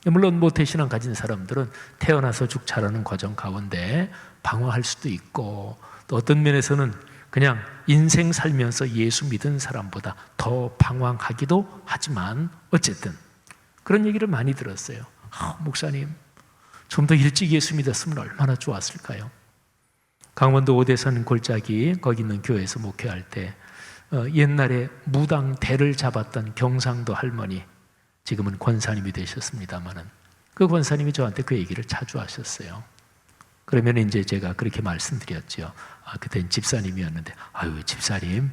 물론 모태신앙 가진 사람들은 태어나서 쭉 자라는 과정 가운데 방황할 수도 있고 또 어떤 면에서는 그냥 인생 살면서 예수 믿은 사람보다 더 방황하기도 하지만 어쨌든 그런 얘기를 많이 들었어요. 목사님, 좀 더 일찍 예수 믿었으면 얼마나 좋았을까요? 강원도 오대산 골짜기 거기 있는 교회에서 목회할 때 옛날에 무당 대를 잡았던 경상도 할머니, 지금은 권사님이 되셨습니다마는 그 권사님이 저한테 그 얘기를 자주 하셨어요. 그러면 이제 제가 그렇게 말씀드렸죠. 그땐 집사님이었는데, 집사님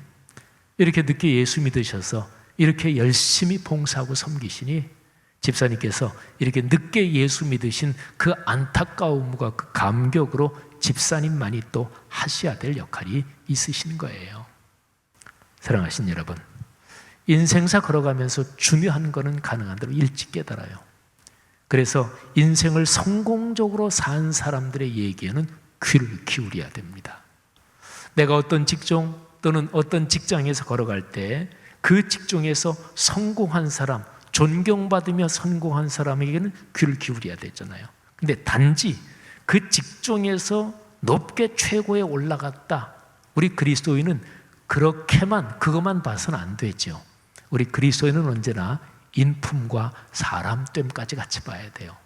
이렇게 늦게 예수 믿으셔서 이렇게 열심히 봉사하고 섬기시니 집사님께서 이렇게 늦게 예수 믿으신 그 안타까움과 그 감격으로 집사님만이 또 하셔야 될 역할이 있으신 거예요. 사랑하신 여러분, 인생사 걸어가면서 중요한 거는 가능한 대로 일찍 깨달아요. 그래서 인생을 성공적으로 산 사람들의 얘기에는 귀를 기울여야 됩니다. 내가 어떤 직종 또는 어떤 직장에서 걸어갈 때 그 직종에서 성공한 사람, 존경받으며 성공한 사람에게는 귀를 기울여야 되잖아요. 근데 단지 그 직종에서 높게 최고에 올라갔다, 우리 그리스도인은 그것만 봐서는 안 되죠. 우리 그리스도인은 언제나 인품과 사람됨까지 같이 봐야 돼요.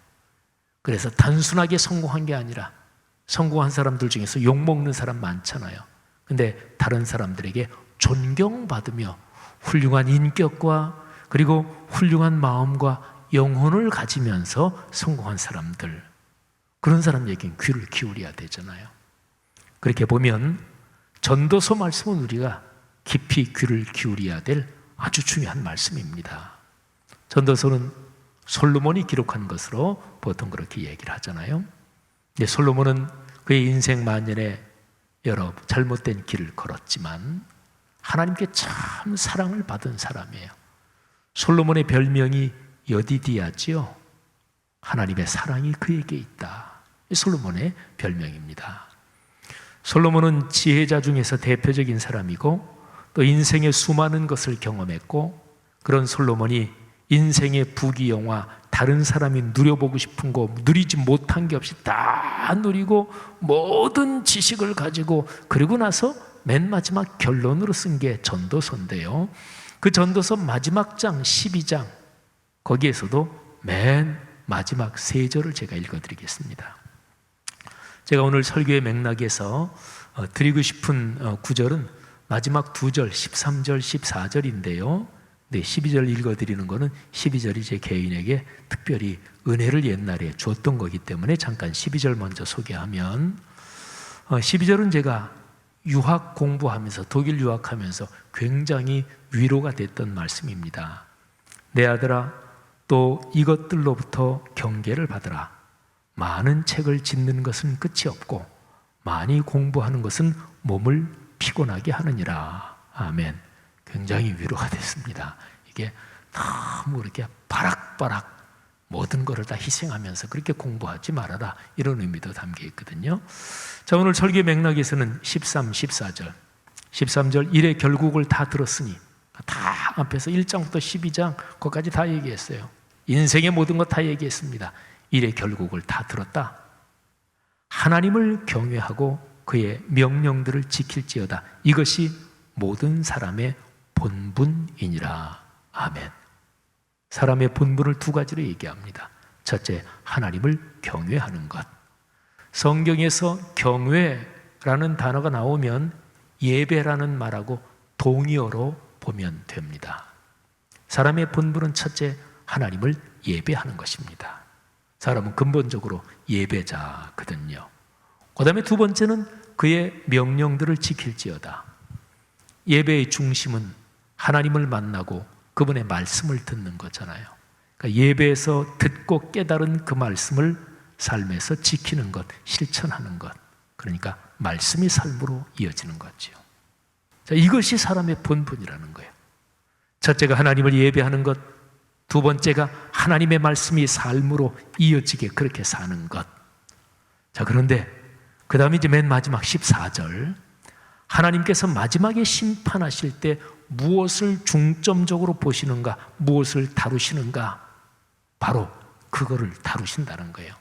그래서 단순하게 성공한 게 아니라 성공한 사람들 중에서 욕먹는 사람 많잖아요. 근데 다른 사람들에게 존경받으며 훌륭한 인격과 그리고 훌륭한 마음과 영혼을 가지면서 성공한 사람들, 그런 사람 얘기는 귀를 기울여야 되잖아요. 그렇게 보면 전도서 말씀은 우리가 깊이 귀를 기울여야 될 아주 중요한 말씀입니다. 전도서는 솔로몬이 기록한 것으로 보통 그렇게 얘기를 하잖아요. 근데 솔로몬은 그의 인생 만년에 여러 잘못된 길을 걸었지만 하나님께 참 사랑을 받은 사람이에요. 솔로몬의 별명이 여디디아지요. 하나님의 사랑이 그에게 있다. 솔로몬의 별명입니다. 솔로몬은 지혜자 중에서 대표적인 사람이고 또 인생의 수많은 것을 경험했고, 그런 솔로몬이 인생의 부귀영화, 다른 사람이 누려보고 싶은 거 누리지 못한 게 없이 다 누리고 모든 지식을 가지고 그리고 나서 맨 마지막 결론으로 쓴 게 전도서인데요. 그 전도서 마지막 장 12장 거기에서도 맨 마지막 3절을 제가 읽어드리겠습니다. 제가 오늘 설교의 맥락에서 드리고 싶은 구절은 마지막 두 절 13절, 14절인데요. 네, 12절 읽어드리는 거는 12절이 제 개인에게 특별히 은혜를 옛날에 주었던 거기 때문에 잠깐 12절 먼저 소개하면 12절은 제가 유학 공부하면서 독일 유학하면서 굉장히 위로가 됐던 말씀입니다. 내 아들아, 또 이것들로부터 경계를 받으라. 많은 책을 짓는 것은 끝이 없고 많이 공부하는 것은 몸을 피곤하게 하느니라. 아멘. 굉장히 위로가 됐습니다. 이게 너무 그렇게 바락바락 모든 것을 다 희생하면서 그렇게 공부하지 말아라, 이런 의미도 담겨 있거든요. 자, 오늘 설교 맥락에서는 13, 14절 13절 일의 결국을 다 들었으니, 다 앞에서 1장부터 12장 거기까지 다 얘기했어요. 인생의 모든 것 다 얘기했습니다. 일의 결국을 다 들었다. 하나님을 경외하고 그의 명령들을 지킬지어다. 이것이 모든 사람의 본분이니라. 아멘. 사람의 본분을 두 가지로 얘기합니다. 첫째, 하나님을 경외하는 것. 성경에서 경외라는 단어가 나오면 예배라는 말하고 동의어로 보면 됩니다. 사람의 본분은 첫째, 하나님을 예배하는 것입니다. 사람은 근본적으로 예배자거든요. 그 다음에 두 번째는 그의 명령들을 지킬지어다. 예배의 중심은 하나님을 만나고 그분의 말씀을 듣는 거잖아요. 그러니까 예배에서 듣고 깨달은 그 말씀을 삶에서 지키는 것, 실천하는 것. 그러니까 말씀이 삶으로 이어지는 거죠. 자, 이것이 사람의 본분이라는 거예요. 첫째가 하나님을 예배하는 것, 두 번째가 하나님의 말씀이 삶으로 이어지게 그렇게 사는 것. 자, 그런데 그 다음에 이제 맨 마지막 14절, 하나님께서 마지막에 심판하실 때 무엇을 중점적으로 보시는가, 무엇을 다루시는가, 바로 그거를 다루신다는 거예요.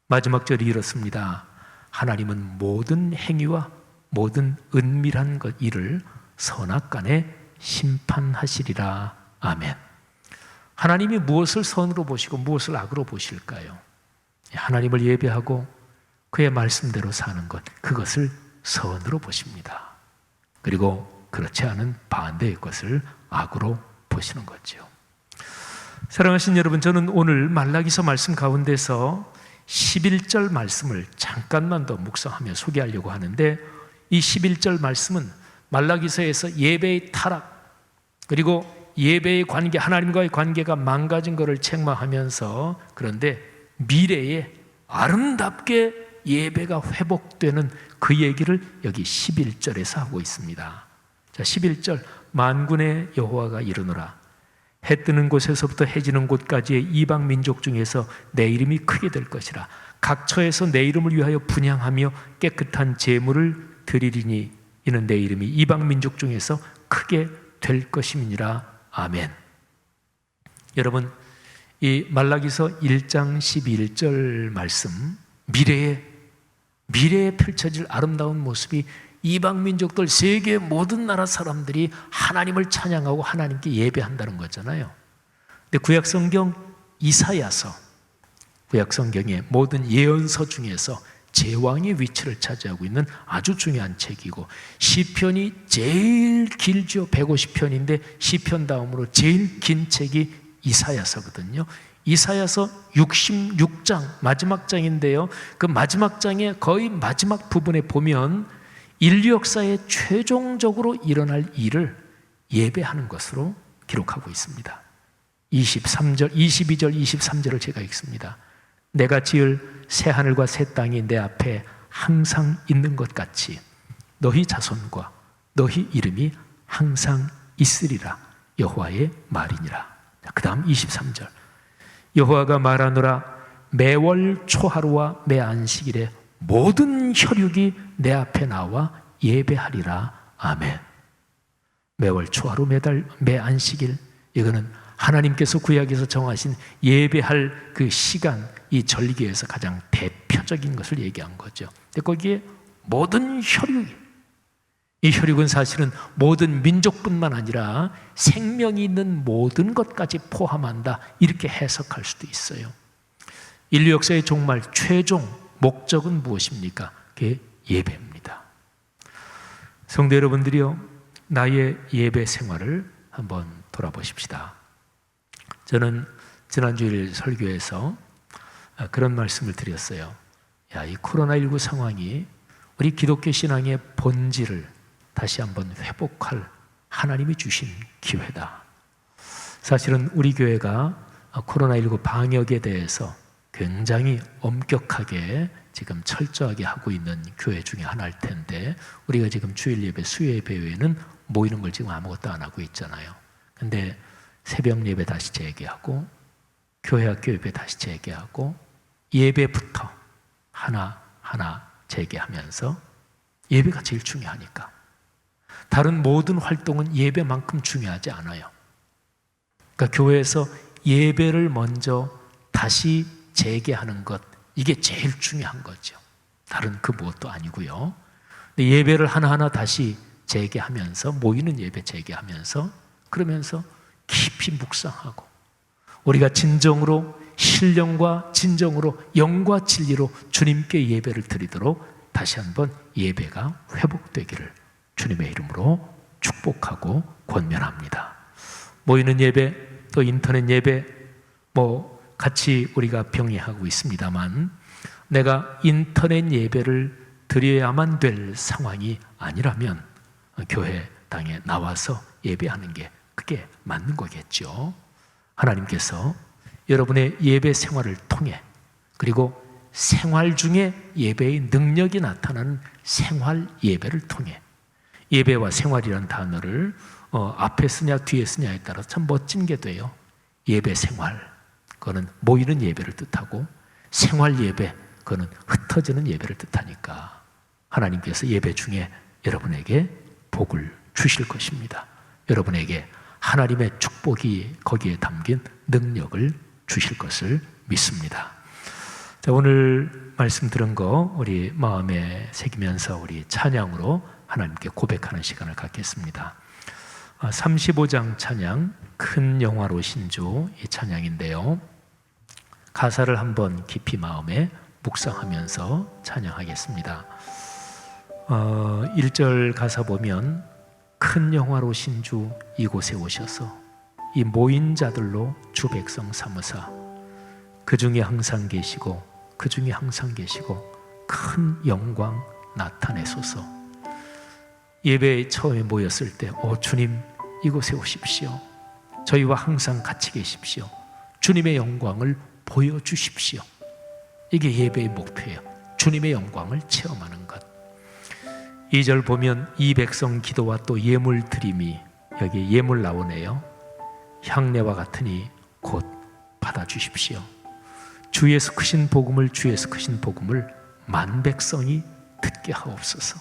마지막 절이 이렇습니다. 하나님은 모든 행위와 모든 은밀한 것 일을 선악간에 심판하시리라. 아멘. 하나님이 무엇을 선으로 보시고 무엇을 악으로 보실까요? 하나님을 예배하고 그의 말씀대로 사는 것, 그것을 선으로 보십니다. 그리고 그렇지 않은 반대의 것을 악으로 보시는 거죠. 사랑하신 여러분, 저는 오늘 말라기서 말씀 가운데서 11절 말씀을 잠깐만 더 묵상하며 소개하려고 하는데, 이 11절 말씀은 말라기서에서 예배의 타락, 그리고 예배의 관계, 하나님과의 관계가 망가진 것을 책망하면서, 그런데 미래에 아름답게 예배가 회복되는 그 얘기를 여기 11절에서 하고 있습니다. 자, 11절, 만군의 여호와가 이르노라. 해 뜨는 곳에서부터 해 지는 곳까지의 이방 민족 중에서 내 이름이 크게 될 것이라. 각 처에서 내 이름을 위하여 분향하며 깨끗한 제물을 드리리니 이는 내 이름이 이방 민족 중에서 크게 될 것임이니라. 아멘. 여러분, 이 말라기서 1장 11절 말씀, 미래에 펼쳐질 아름다운 모습이 이방 민족들, 세계 모든 나라 사람들이 하나님을 찬양하고 하나님께 예배한다는 거잖아요. 근데 구약성경 이사야서, 구약성경의 모든 예언서 중에서 제왕의 위치를 차지하고 있는 아주 중요한 책이고, 시편이 제일 길죠. 150편인데 시편 다음으로 제일 긴 책이 이사야서거든요. 이사야서 66장 마지막 장인데요, 그 마지막 장의 거의 마지막 부분에 보면 인류 역사에 최종적으로 일어날 일을 예배하는 것으로 기록하고 있습니다. 22절, 23절을 제가 읽습니다. 내가 지을 새 하늘과 새 땅이 내 앞에 항상 있는 것 같이 너희 자손과 너희 이름이 항상 있으리라. 여호와의 말이니라. 그 다음 23절, 여호와가 말하노라. 매월 초하루와 매 안식일에 모든 혈육이 내 앞에 나와 예배하리라. 아멘. 매월 초하루, 매달, 매 안식일, 이거는 하나님께서 구약에서 정하신 예배할 그 시간, 이 절기에서 가장 대표적인 것을 얘기한 거죠. 근데 거기에 모든 혈육이, 이 혈육은 사실은 모든 민족뿐만 아니라 생명이 있는 모든 것까지 포함한다, 이렇게 해석할 수도 있어요. 인류 역사의 정말 최종 목적은 무엇입니까? 그게 예배입니다. 성도 여러분들이요, 나의 예배 생활을 한번 돌아보십시다. 저는 지난 주일 설교에서 그런 말씀을 드렸어요. 이 코로나19 상황이 우리 기독교 신앙의 본질을 다시 한번 회복할 하나님이 주신 기회다. 사실은 우리 교회가 코로나19 방역에 대해서 굉장히 엄격하게 지금 철저하게 하고 있는 교회 중에 하나일 텐데, 우리가 지금 주일 예배, 수요 예배 외에는 모이는 걸 지금 아무것도 안 하고 있잖아요. 근데 새벽 예배 다시 재개하고, 교회 학교 예배 다시 재개하고, 예배부터 하나하나 재개하면서, 예배가 제일 중요하니까. 다른 모든 활동은 예배만큼 중요하지 않아요. 그러니까 교회에서 예배를 먼저 다시 재개하는 것, 이게 제일 중요한 거죠. 다른 그 무엇도 아니고요. 근데 예배를 하나하나 다시 재개하면서, 모이는 예배 재개하면서, 그러면서 깊이 묵상하고, 우리가 진정으로 신령과 진정으로 영과 진리로 주님께 예배를 드리도록 다시 한번 예배가 회복되기를 주님의 이름으로 축복하고 권면합니다. 모이는 예배, 또 인터넷 예배, 같이 우리가 병행하고 있습니다만, 내가 인터넷 예배를 드려야만 될 상황이 아니라면 교회당에 나와서 예배하는 게 그게 맞는 거겠죠. 하나님께서 여러분의 예배 생활을 통해, 그리고 생활 중에 예배의 능력이 나타나는 생활 예배를 통해, 예배와 생활이라는 단어를 앞에 쓰냐 뒤에 쓰냐에 따라 참 멋진 게 돼요. 예배 생활, 그거는 모이는 예배를 뜻하고, 생활 예배, 그거는 흩어지는 예배를 뜻하니까 하나님께서 예배 중에 여러분에게 복을 주실 것입니다. 여러분에게 하나님의 축복이 거기에 담긴 능력을 주실 것을 믿습니다. 자, 오늘 말씀 들은 거 우리 마음에 새기면서 우리 찬양으로 하나님께 고백하는 시간을 갖겠습니다. 35장 찬양, 큰 영화로신 주, 이 찬양인데요, 가사를 한번 깊이 마음에 묵상하면서 찬양하겠습니다. 1절 가사 보면, 큰 영화로신 주 이곳에 오셔서 이 모인 자들로 주 백성 삼으사, 그 중에 항상 계시고 그 중에 항상 계시고 큰 영광 나타내소서. 예배에 처음에 모였을 때, 주님 이곳에 오십시오. 저희와 항상 같이 계십시오. 주님의 영광을 보여주십시오. 이게 예배의 목표예요. 주님의 영광을 체험하는 것. 2절 보면, 이 백성 기도와 또 예물 드림이, 여기 예물 나오네요. 향내와 같으니 곧 받아주십시오. 주에서 크신 복음을, 주에서 크신 복음을 만 백성이 듣게 하옵소서.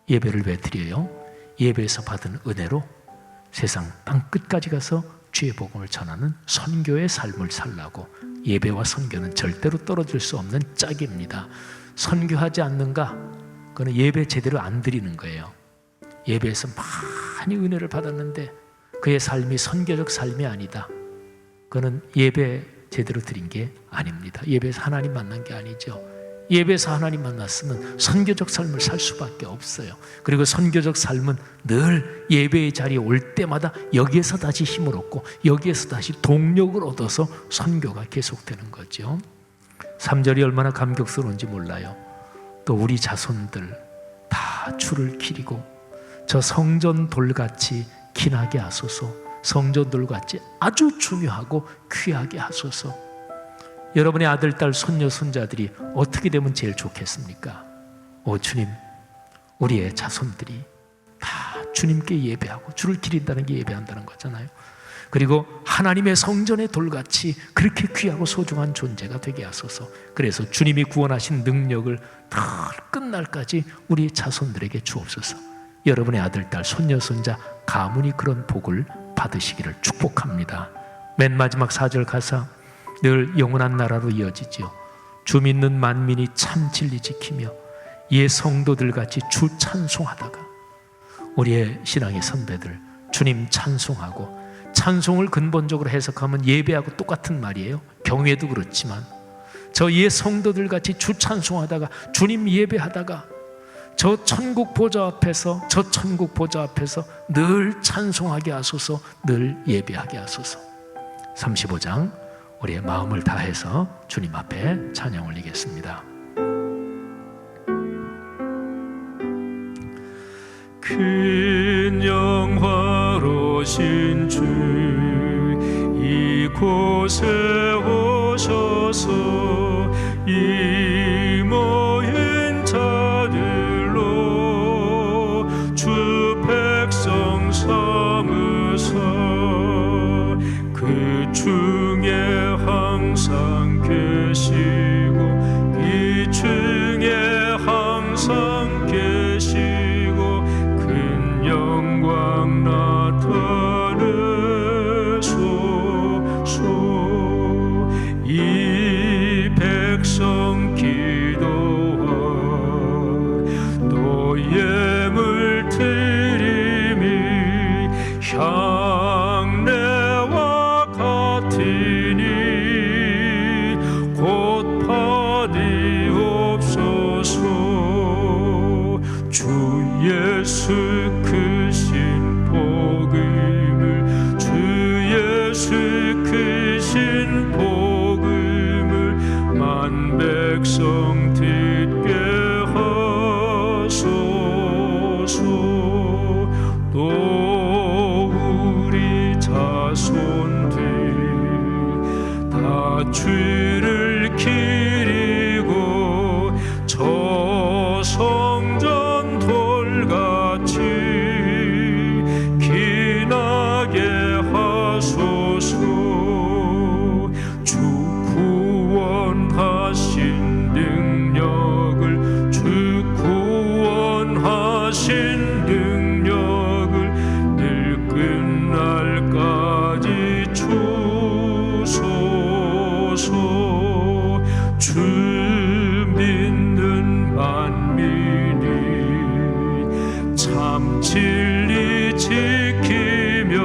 예배를 왜 드려요? 예배에서 받은 은혜로 세상 땅끝까지 가서 주의 복음을 전하는 선교의 삶을 살라고. 예배와 선교는 절대로 떨어질 수 없는 짝입니다. 선교하지 않는가? 그건 예배 제대로 안 드리는 거예요. 예배에서 많이 은혜를 받았는데 그의 삶이 선교적 삶이 아니다. 그는 예배 제대로 드린 게 아닙니다. 예배에서 하나님 만난 게 아니죠. 예배에서 하나님 만났으면 선교적 삶을 살 수밖에 없어요. 그리고 선교적 삶은 늘 예배의 자리에 올 때마다 여기에서 다시 힘을 얻고, 여기에서 다시 동력을 얻어서 선교가 계속되는 거죠. 3절이 얼마나 감격스러운지 몰라요. 또 우리 자손들 다 주를 기리고 저 성전 돌같이 기나게 하소서. 성전 돌같이 아주 중요하고 귀하게 하소서. 여러분의 아들, 딸, 손녀, 손자들이 어떻게 되면 제일 좋겠습니까? 주님, 우리의 자손들이 다 주님께 예배하고 주를 기린다는 게 예배한다는 거잖아요. 그리고 하나님의 성전의 돌같이 그렇게 귀하고 소중한 존재가 되게 하소서. 그래서 주님이 구원하신 능력을 다 끝날까지 우리 자손들에게 주옵소서. 여러분의 아들, 딸, 손녀, 손자 가문이 그런 복을 받으시기를 축복합니다. 맨 마지막 4절 가사, 늘 영원한 나라로 이어지지요. 주 믿는 만민이 참 진리 지키며 예 성도들같이 주 찬송하다가. 우리의 신앙의 선배들 주님 찬송하고, 찬송을 근본적으로 해석하면 예배하고 똑같은 말이에요. 경외도 그렇지만 저 옛 성도들 같이 주 찬송하다가 주님 예배하다가 저 천국 보좌 앞에서 늘 찬송하게 하소서, 늘 예배하게 하소서. 35장 우리의 마음을 다해서 주님 앞에 찬양 올리겠습니다. 큰 영화로신 주 이곳에 오셔서 이 모인 자들로 주 백성 삼으사 그 중에 항상 계시고 이 중에 항상 계시고 큰 영광 나타내소서. 이 백성 기도와 또 예물 드림이 향내와 같으니 곧 받으옵소서. 주 예수 크신 복음을 주 예수 크신 복음을 만 백성 듣게 하소서. 또 우리 자손들 다 주를 기리고 저 성전 돌같이 기나게 하소서. 주 구원하신 능력을 주 구원하신 능력을 늘 끝날까지 주소서. 주 믿는 만민이 참 진리 지키며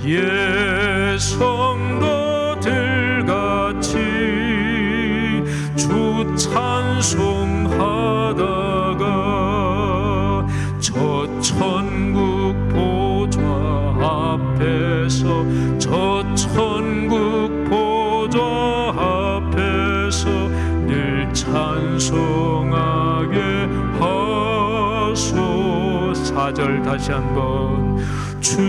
예 성도들 같이 주 찬송하다가 저 천국 보좌 앞에서 저 천국 보좌 앞에서 늘 찬송하게 하소. 4절 다시 한번. 주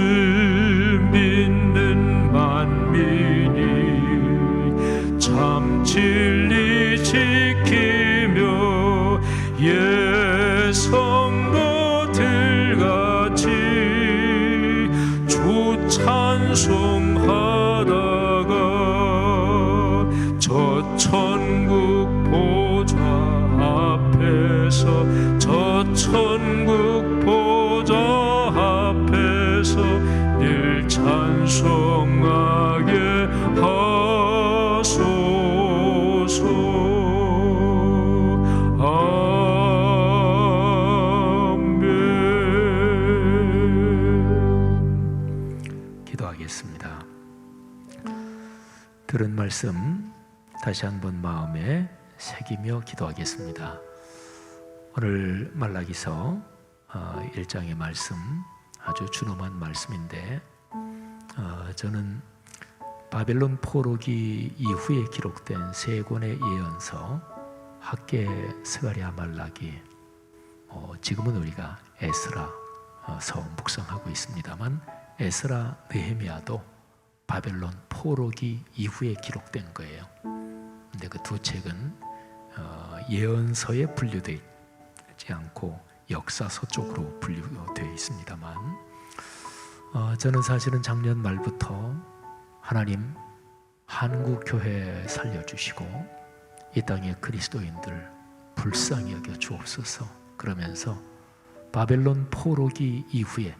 믿는 만민이 참 진리 지키며 예 성도들 같이 주 찬송하다가 저 천국 보좌 앞에서 저 천국 보좌 앞에서 늘 찬송하게 하소서. 아멘. 기도하겠습니다. 들은 말씀 다시 한번 마음에 새기며 기도하겠습니다. 오늘 말라기서 1장의 말씀 아주 준엄한 말씀인데 저는 바벨론 포로기 이후에 기록된 세 권의 예언서 학개, 스가랴, 말라기, 지금은 우리가 에스라서 묵상하고 있습니다만 에스라, 느헤미야도 바벨론 포로기 이후에 기록된 거예요. 근데 그 두 책은 예언서에 분류되지 않고 역사서 쪽으로 분류되어 있습니다만 저는 사실은 작년 말부터 하나님 한국 교회 살려주시고 이 땅의 그리스도인들 불쌍히 여겨 주옵소서 그러면서 바벨론 포로기 이후에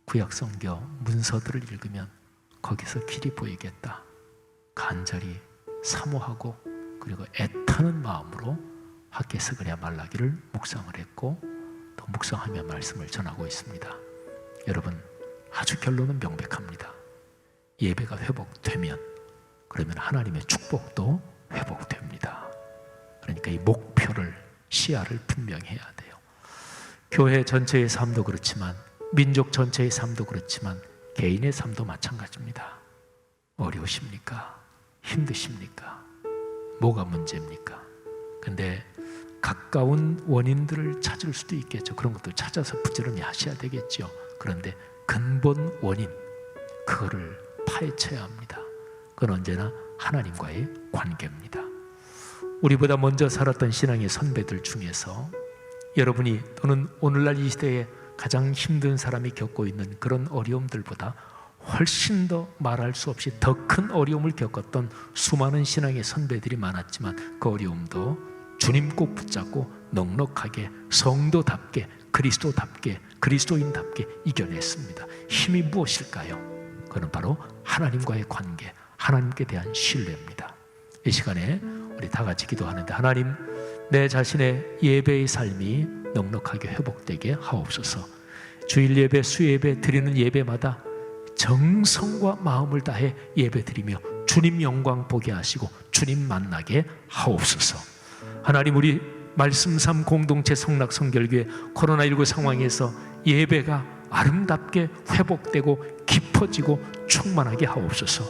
구약성경 문서들을 읽으면 거기서 길이 보이겠다 간절히 사모하고 그리고 애타는 마음으로 학개, 스가랴, 말라기를 묵상을 했고 또 묵상하며 말씀을 전하고 있습니다. 여러분 아주 결론은 명백합니다. 예배가 회복되면 그러면 하나님의 축복도 회복됩니다. 그러니까 이 목표를, 시야를 분명히 해야 돼요. 교회 전체의 삶도 그렇지만, 민족 전체의 삶도 그렇지만, 개인의 삶도 마찬가지입니다. 어려우십니까? 힘드십니까? 뭐가 문제입니까? 근데 가까운 원인들을 찾을 수도 있겠죠. 그런 것도 찾아서 부지런히 하셔야 되겠죠. 그런데 근본 원인, 그거를 파헤쳐야 합니다. 그건 언제나 하나님과의 관계입니다. 우리보다 먼저 살았던 신앙의 선배들 중에서 여러분이 또는 오늘날 이 시대에 가장 힘든 사람이 겪고 있는 그런 어려움들보다 훨씬 더 말할 수 없이 더 큰 어려움을 겪었던 수많은 신앙의 선배들이 많았지만, 그 어려움도 주님 꼭 붙잡고 넉넉하게 성도답게, 그리스도답게, 그리스도인답게 이겨냈습니다. 힘이 무엇일까요? 그건 바로 하나님과의 관계, 하나님께 대한 신뢰입니다. 이 시간에 우리 다 같이 기도하는데, 하나님, 내 자신의 예배의 삶이 넉넉하게 회복되게 하옵소서. 주일 예배, 수예배 드리는 예배마다 정성과 마음을 다해 예배드리며 주님 영광 보게 하시고 주님 만나게 하옵소서. 하나님, 우리 말씀삼 공동체 성락 성결교회 코로나19 상황에서 예배가 아름답게 회복되고 깊어지고 충만하게 하옵소서.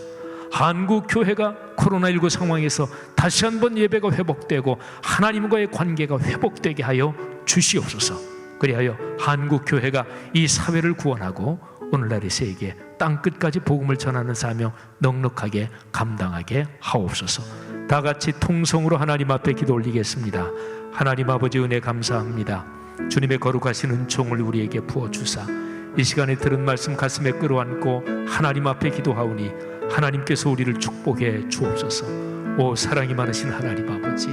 한국교회가 코로나19 상황에서 다시 한번 예배가 회복되고 하나님과의 관계가 회복되게 하여 주시옵소서. 그리하여 한국교회가 이 사회를 구원하고 오늘날의 세계 땅끝까지 복음을 전하는 사명 넉넉하게 감당하게 하옵소서. 다 같이 통성으로 하나님 앞에 기도 올리겠습니다. 하나님 아버지, 은혜 감사합니다. 주님의 거룩하신 은총을 우리에게 부어주사 이 시간에 들은 말씀 가슴에 끌어안고 하나님 앞에 기도하오니 하나님께서 우리를 축복해 주옵소서. 오 사랑이 많으신 하나님 아버지,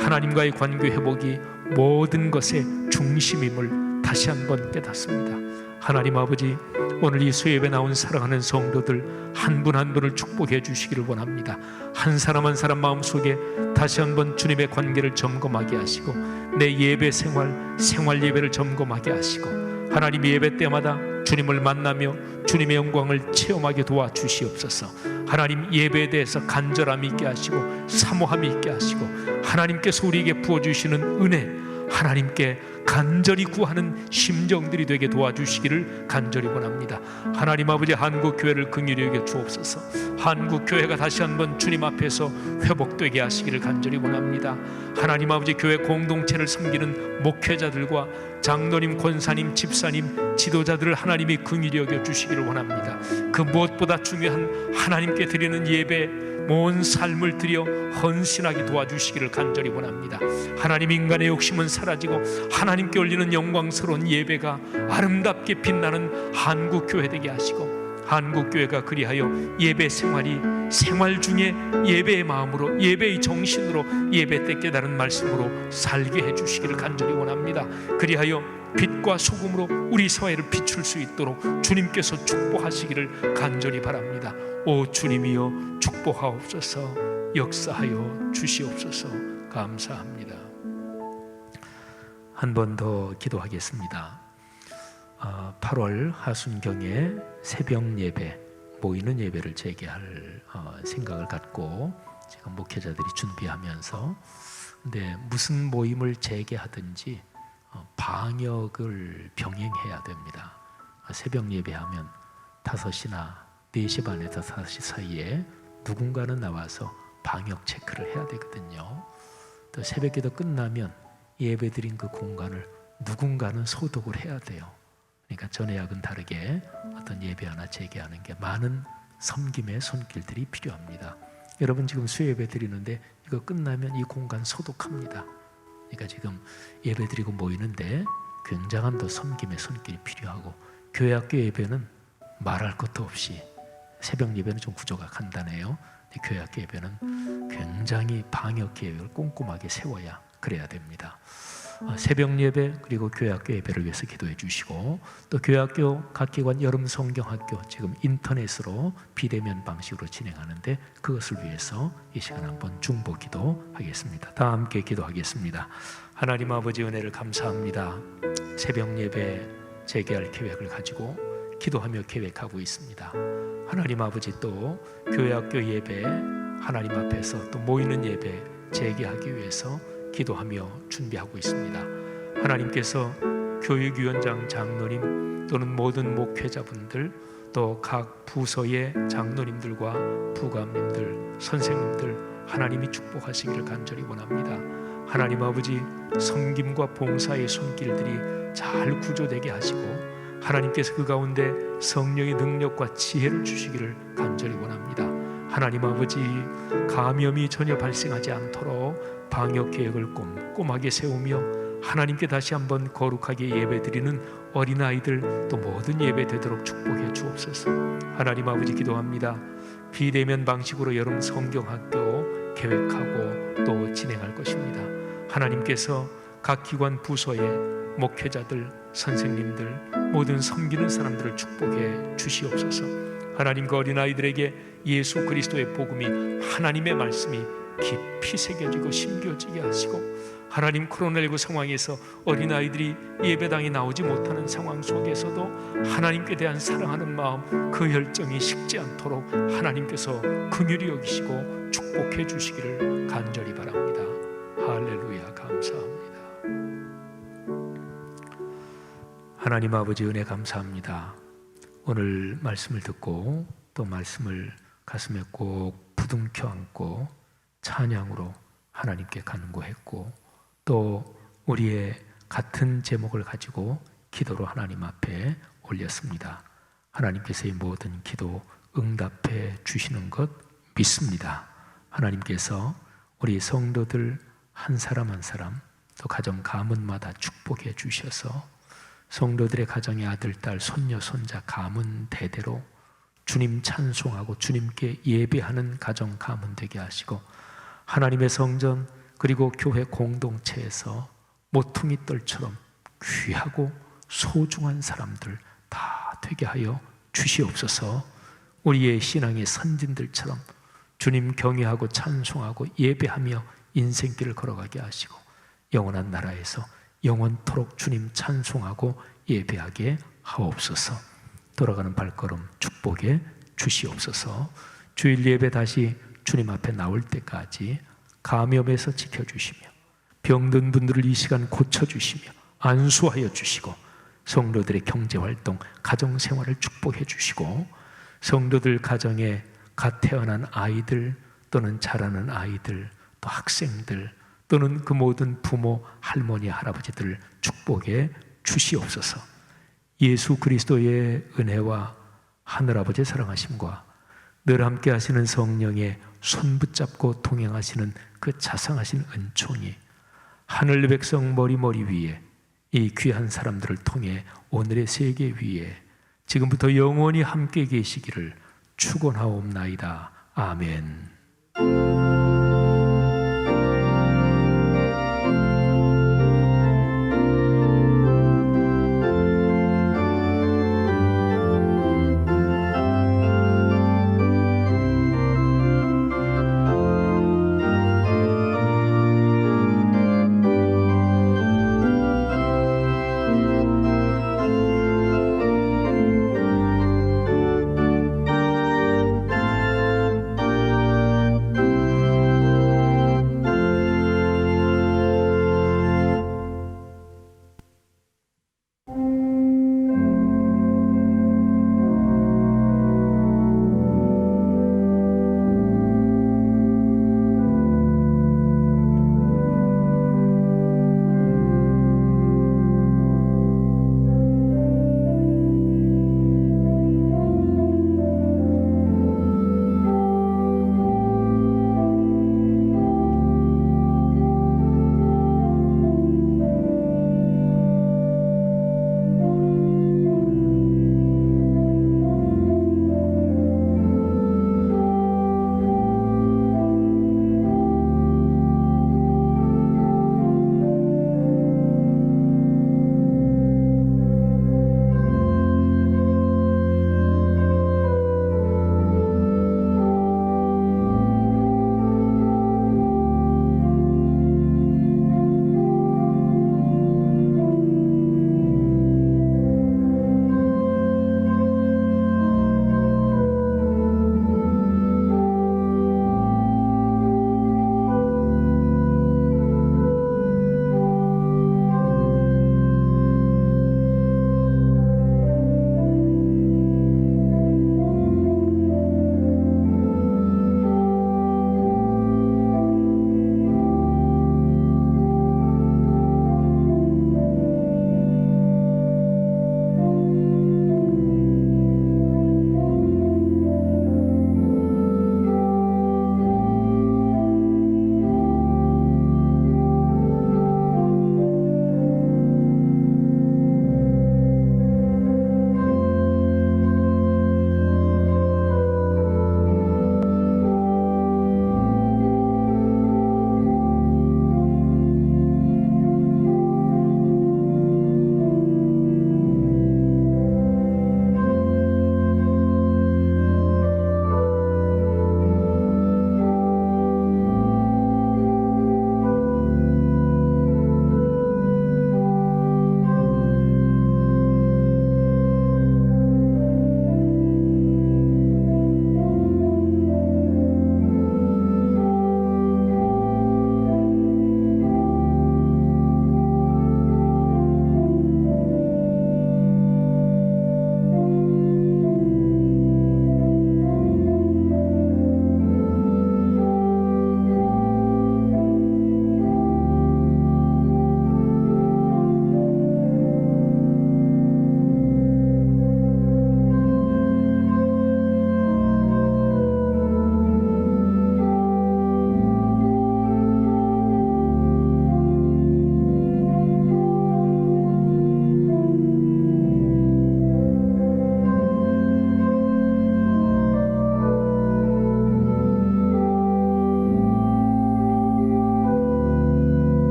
하나님과의 관계 회복이 모든 것의 중심임을 다시 한번 깨닫습니다. 하나님 아버지, 오늘 이 수예배에 나온 사랑하는 성도들 한 분 한 분을 축복해 주시기를 원합니다. 한 사람 한 사람 마음속에 다시 한번 주님의 관계를 점검하게 하시고 내 예배 생활 예배를 점검하게 하시고 하나님 예배 때마다 주님을 만나며 주님의 영광을 체험하게 도와주시옵소서. 하나님 예배에 대해서 간절함이 있게 하시고 사모함이 있게 하시고 하나님께서 우리에게 부어주시는 은혜, 하나님께 간절히 구하는 심정들이 되게 도와주시기를 간절히 원합니다. 하나님 아버지, 한국교회를 긍휼히 여겨 주옵소서. 한국교회가 다시 한번 주님 앞에서 회복되게 하시기를 간절히 원합니다. 하나님 아버지, 교회 공동체를 섬기는 목회자들과 장로님, 권사님, 집사님, 지도자들을 하나님이 긍휼히 여겨 주시기를 원합니다. 그 무엇보다 중요한 하나님께 드리는 예배, 온 삶을 들여 헌신하게 도와주시기를 간절히 원합니다. 하나님, 인간의 욕심은 사라지고 하나님께 올리는 영광스러운 예배가 아름답게 빛나는 한국교회 되게 하시고 한국교회가 그리하여 예배 생활이 생활 중에 예배의 마음으로, 예배의 정신으로, 예배 때 깨달은 말씀으로 살게 해주시기를 간절히 원합니다. 그리하여 빛과 소금으로 우리 사회를 비출 수 있도록 주님께서 축복하시기를 간절히 바랍니다. 오 주님이여 축복하옵소서. 역사하여 주시옵소서. 감사합니다. 한 번 더 기도하겠습니다. 8월 하순경에 새벽 예배, 모이는 예배를 재개할 생각을 갖고 지금 목회자들이 준비하면서, 근데 무슨 모임을 재개하든지 방역을 병행해야 됩니다. 새벽 예배하면 5시나 4시 반에서 5시 사이에 누군가는 나와서 방역 체크를 해야 되거든요. 또 새벽기도 끝나면 예배드린 그 공간을 누군가는 소독을 해야 돼요. 그러니까 전에하고는 다르게 어떤 예배 하나 재개하는 게 많은 섬김의 손길들이 필요합니다. 여러분 지금 수예배 드리는데 이거 끝나면 이 공간 소독합니다. 그러니까 지금 예배 드리고 모이는데 굉장한 더 섬김의 손길이 필요하고, 교회학교 예배는 말할 것도 없이, 새벽 예배는 좀 구조가 간단해요. 교회학교 예배는 굉장히 방역 계획을 꼼꼼하게 세워야 그래야 됩니다. 새벽 예배 그리고 교회학교 예배를 위해서 기도해 주시고, 또 교회학교 각 기관 여름 성경학교 지금 인터넷으로 비대면 방식으로 진행하는데 그것을 위해서 이 시간 한번 중보 기도하겠습니다. 다 함께 기도하겠습니다. 하나님 아버지, 은혜를 감사합니다. 새벽 예배 재개할 계획을 가지고 기도하며 계획하고 있습니다. 하나님 아버지, 또 교회학교 예배 하나님 앞에서 또 모이는 예배 재개하기 위해서 기도하며 준비하고 있습니다. 하나님께서 교육위원장 장로님 또는 모든 목회자분들 또 각 부서의 장로님들과 부감님들, 선생님들 하나님이 축복하시기를 간절히 원합니다. 하나님 아버지, 섬김과 봉사의 손길들이 잘 구조되게 하시고 하나님께서 그 가운데 성령의 능력과 지혜를 주시기를 간절히 원합니다. 하나님 아버지, 감염이 전혀 발생하지 않도록 방역 계획을 꼼꼼하게 세우며 하나님께 다시 한번 거룩하게 예배드리는 어린아이들 또 모든 예배 되도록 축복해 주옵소서. 하나님 아버지, 기도합니다. 비대면 방식으로 여름 성경학교 계획하고 또 진행할 것입니다. 하나님께서 각 기관 부서의 목회자들, 선생님들, 모든 섬기는 사람들을 축복해 주시옵소서. 하나님, 그 어린아이들에게 예수 그리스도의 복음이, 하나님의 말씀이 깊이 새겨지고 심겨지게 하시고, 하나님, 코로나19 상황에서 어린아이들이 예배당에 나오지 못하는 상황 속에서도 하나님께 대한 사랑하는 마음, 그 열정이 식지 않도록 하나님께서 긍휼히 여기시고 축복해 주시기를 간절히 바랍니다. 할렐루야, 감사합니다. 하나님 아버지, 은혜 감사합니다. 오늘 말씀을 듣고 또 말씀을 가슴에 꼭 부둥켜 안고 찬양으로 하나님께 간구했고, 또 우리의 같은 제목을 가지고 기도로 하나님 앞에 올렸습니다. 하나님께서 이 모든 기도 응답해 주시는 것 믿습니다. 하나님께서 우리 성도들 한 사람 한 사람 또 가정 가문마다 축복해 주셔서 성도들의 가정의 아들, 딸, 손녀, 손자 가문 대대로 주님 찬송하고 주님께 예배하는 가정 가문 되게 하시고, 하나님의 성전 그리고 교회 공동체에서 모퉁이 뜰처럼 귀하고 소중한 사람들 다 되게 하여 주시옵소서. 우리의 신앙의 선진들처럼 주님 경외하고 찬송하고 예배하며 인생길을 걸어가게 하시고, 영원한 나라에서 영원토록 주님 찬송하고 예배하게 하옵소서. 돌아가는 발걸음 축복해 주시옵소서. 주일 예배 다시 주님 앞에 나올 때까지 감염에서 지켜주시며 병든 분들을 이 시간 고쳐주시며 안수하여 주시고, 성도들의 경제활동, 가정생활을 축복해 주시고, 성도들 가정에 갓 태어난 아이들 또는 자라는 아이들 또 학생들 또는 그 모든 부모, 할머니, 할아버지들을 축복해 주시옵소서. 예수 그리스도의 은혜와 하늘아버지의 사랑하심과 늘 함께 하시는 성령의 손 붙잡고 동행하시는 그 자상하신 은총이 하늘 백성 머리 위에 이 귀한 사람들을 통해 오늘의 세계 위에 지금부터 영원히 함께 계시기를 축원하옵나이다. 아멘.